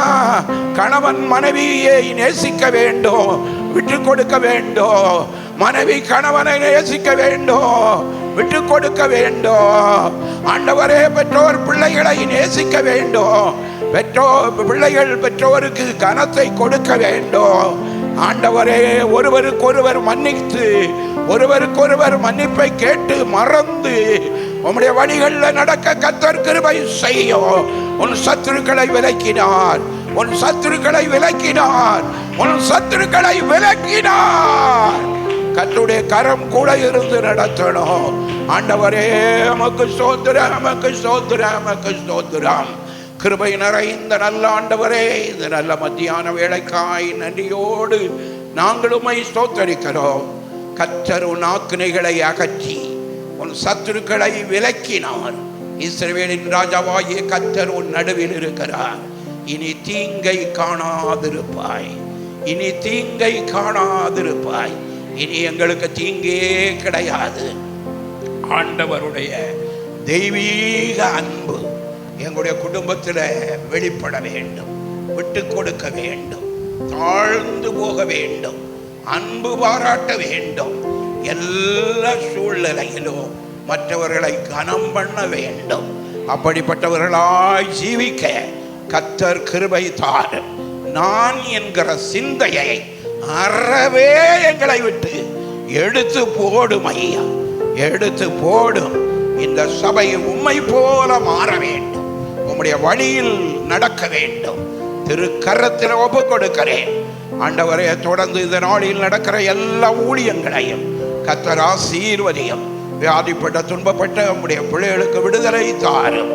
கணவன் மனைவியை நேசிக்க வேண்டும், விட்டு கொடுக்க வேண்டும். மனைவி கணவனை நேசிக்க வேண்டும், விட்டு கொடுக்க வேண்டும். ஆண்டவரே, பெற்றோர் பிள்ளைகளை நேசிக்க வேண்டும். பிள்ளைகள் பெற்றோருக்கு கனத்தை கொடுக்க வேண்டும். ஆண்டவரே, ஒருவருக்கொருவர் மன்னித்து, ஒருவருக்கொருவர் மன்னிப்பை கேட்டு மறந்து உம்முடைய வழிகளில் நடக்க கர்த்தர் கிருபை செய்யும். உன் சத்துருக்களை விலக்கினார், உன் சத்துருக்களை விலக்கினார், உன் சத்துருக்களை விலக்கினார். கர்த்தருடைய கரம் கூட இருந்து நடத்தணும். ஆண்டவரே, உமக்கு ஸ்தோத்திரம், உமக்கு ஸ்தோத்திரம், உமக்கு ஸ்தோத்திரம். கிருபை நிறைந்த நல்ல ஆண்டவரே, இந்த நல்ல மத்தியான வேளைக்காய் நன்றியோடு நாங்கள் உம்மை ஸ்தோத்தரிக்கிறோம். கர்த்தர் உன் ஆக்கினைகளை அகற்றி உன் சத்துருக்களை விலக்கினார். இஸ்ரவேலின் ராஜாவாகிய கர்த்தர் உன் நடுவில் இருக்கிறார். இனி தீங்கை காணாதிருப்பாய், இனி தீங்கை காணாதிருப்பாய். இனி எங்களுக்கு தீங்கே கிடையாது. ஆண்டவருடைய தெய்வீக அன்பு எங்களுடைய குடும்பத்தில் வெளிப்பட வேண்டும், விட்டு கொடுக்க வேண்டும், தாழ்ந்து போக வேண்டும், அன்பு பாராட்ட வேண்டும். எல்லா சூழ்நிலையிலும் மற்றவர்களை கனம் பண்ண வேண்டும். அப்படிப்பட்டவர்களாய் ஜீவிக்க கர்த்தர் கிருபை தாரும். நான் என்கிற சிந்தையை அறவே எங்களை விட்டு எடுத்து போடும் ஐயா, எடுத்து போடும். இந்த சபை உம்மை போல மாற வேண்டும், உம்முடைய வழியில் நடக்க வேண்டும். திருக்கரத்தில் ஒப்பு கொடுக்கிறேன் ஆண்டவரே. தொடர்ந்து இந்த நாளில் நடக்கிற எல்லா ஊழியங்களையும் கர்த்தர் ஆசீர்வதியும். வியாதிப்பட்ட துன்பப்பட்ட உம்முடைய பிள்ளைகளுக்கு விடுதலை தாரும்.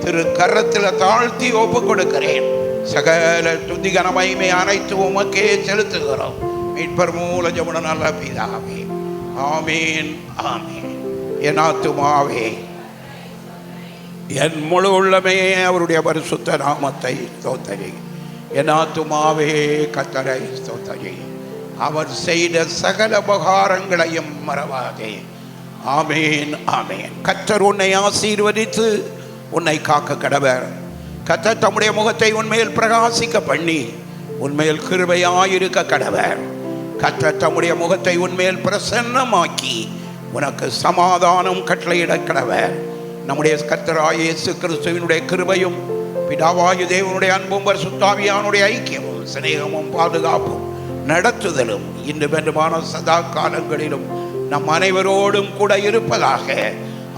திருக்கரத்தில் தாழ்த்தி ஒப்பு கொடுக்கிறேன். சகல துதிகன மகிமை அனைத்து உமக்கே செலுத்துகிறோம். மீட்பர் மூல ஜெபம் நல்ல பிதாவே, ஆமீன் ஆமீன். என் ஆத்துமாவே என் முழு உள்ளமே அவருடைய பரிசுத்த நாமத்தை ஸ்தோத்திரி. என் ஆத்துமாவே கர்த்தரை ஸ்தோத்திரி. அவர் செய்த சகல உபகாரங்களையும் மறவாதே. ஆமீன் ஆமீன். கர்த்தர் உன்னை ஆசீர்வதித்து உன்னை காக்க கடவர். கர்த்தர் தம்முடைய முகத்தை உன்மேல் பிரகாசிக்க பண்ணி உன்மேல் கிருபையாயிருக்க கடவர். கர்த்தர் தம்முடைய முகத்தை உன்மேல் பிரசன்னமாக்கி உனக்கு சமாதானம் கட்டளையிட கடவர். நம்முடைய கர்த்தராகிய இயேசு கிறிஸ்துவினுடைய கிருபையும் பிதாவாகிய தேவனுடைய அன்பும் பரிசுத்தாவியானுடைய ஐக்கியமும் சிநேகமும் பாதுகாப்பும் நடத்துதலும் இன்று வென்றுமான சதா காலங்களிலும் நம் அனைவரோடும் கூட இருப்பதாக.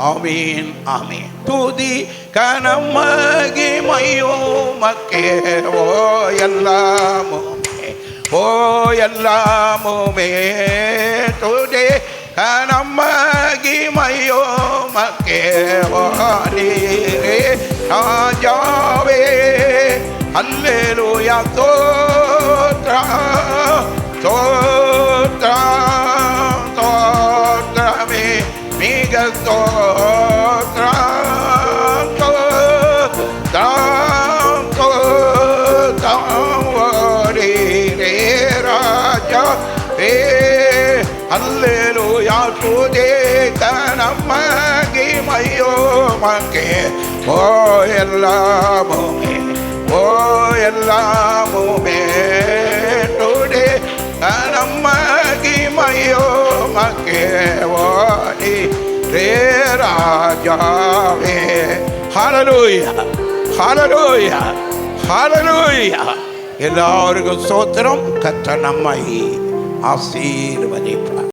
ஆமீன் ஆமீன். துதி கனம் மகிமையுமக்கே ஓ எல்லாமுமே, ஓ எல்லாமுமே. துதி கனம் மகிமையுமக்கே ஓ நீரே ராஜாவே. அல்லேலூயா. ஸ்தோத்திரம் ஸ்தோத்திரம் ஸ்தோத்திரமே மிக ஸ்தோத்திரம் ஸ்தோத்திரம் ஸ்தோத்திரம் ஓரே ராஜாவே. அல்லேலூயா. துதி கனம் மகிமையுமக்கே ஓ எல்லாமுமே, ஓ எல்லாமுமே. துதி கனம் மகிமையுமக்கே ஓ நீரே ராஜாவே. ஹல்லேலூயா ஹல்லேலூயா ஹல்லேலூயா. எல்லாருக்கும் ஸ்தோத்திரம். கர்த்தர் நம்மை ஆசீர்வதிப்பார்.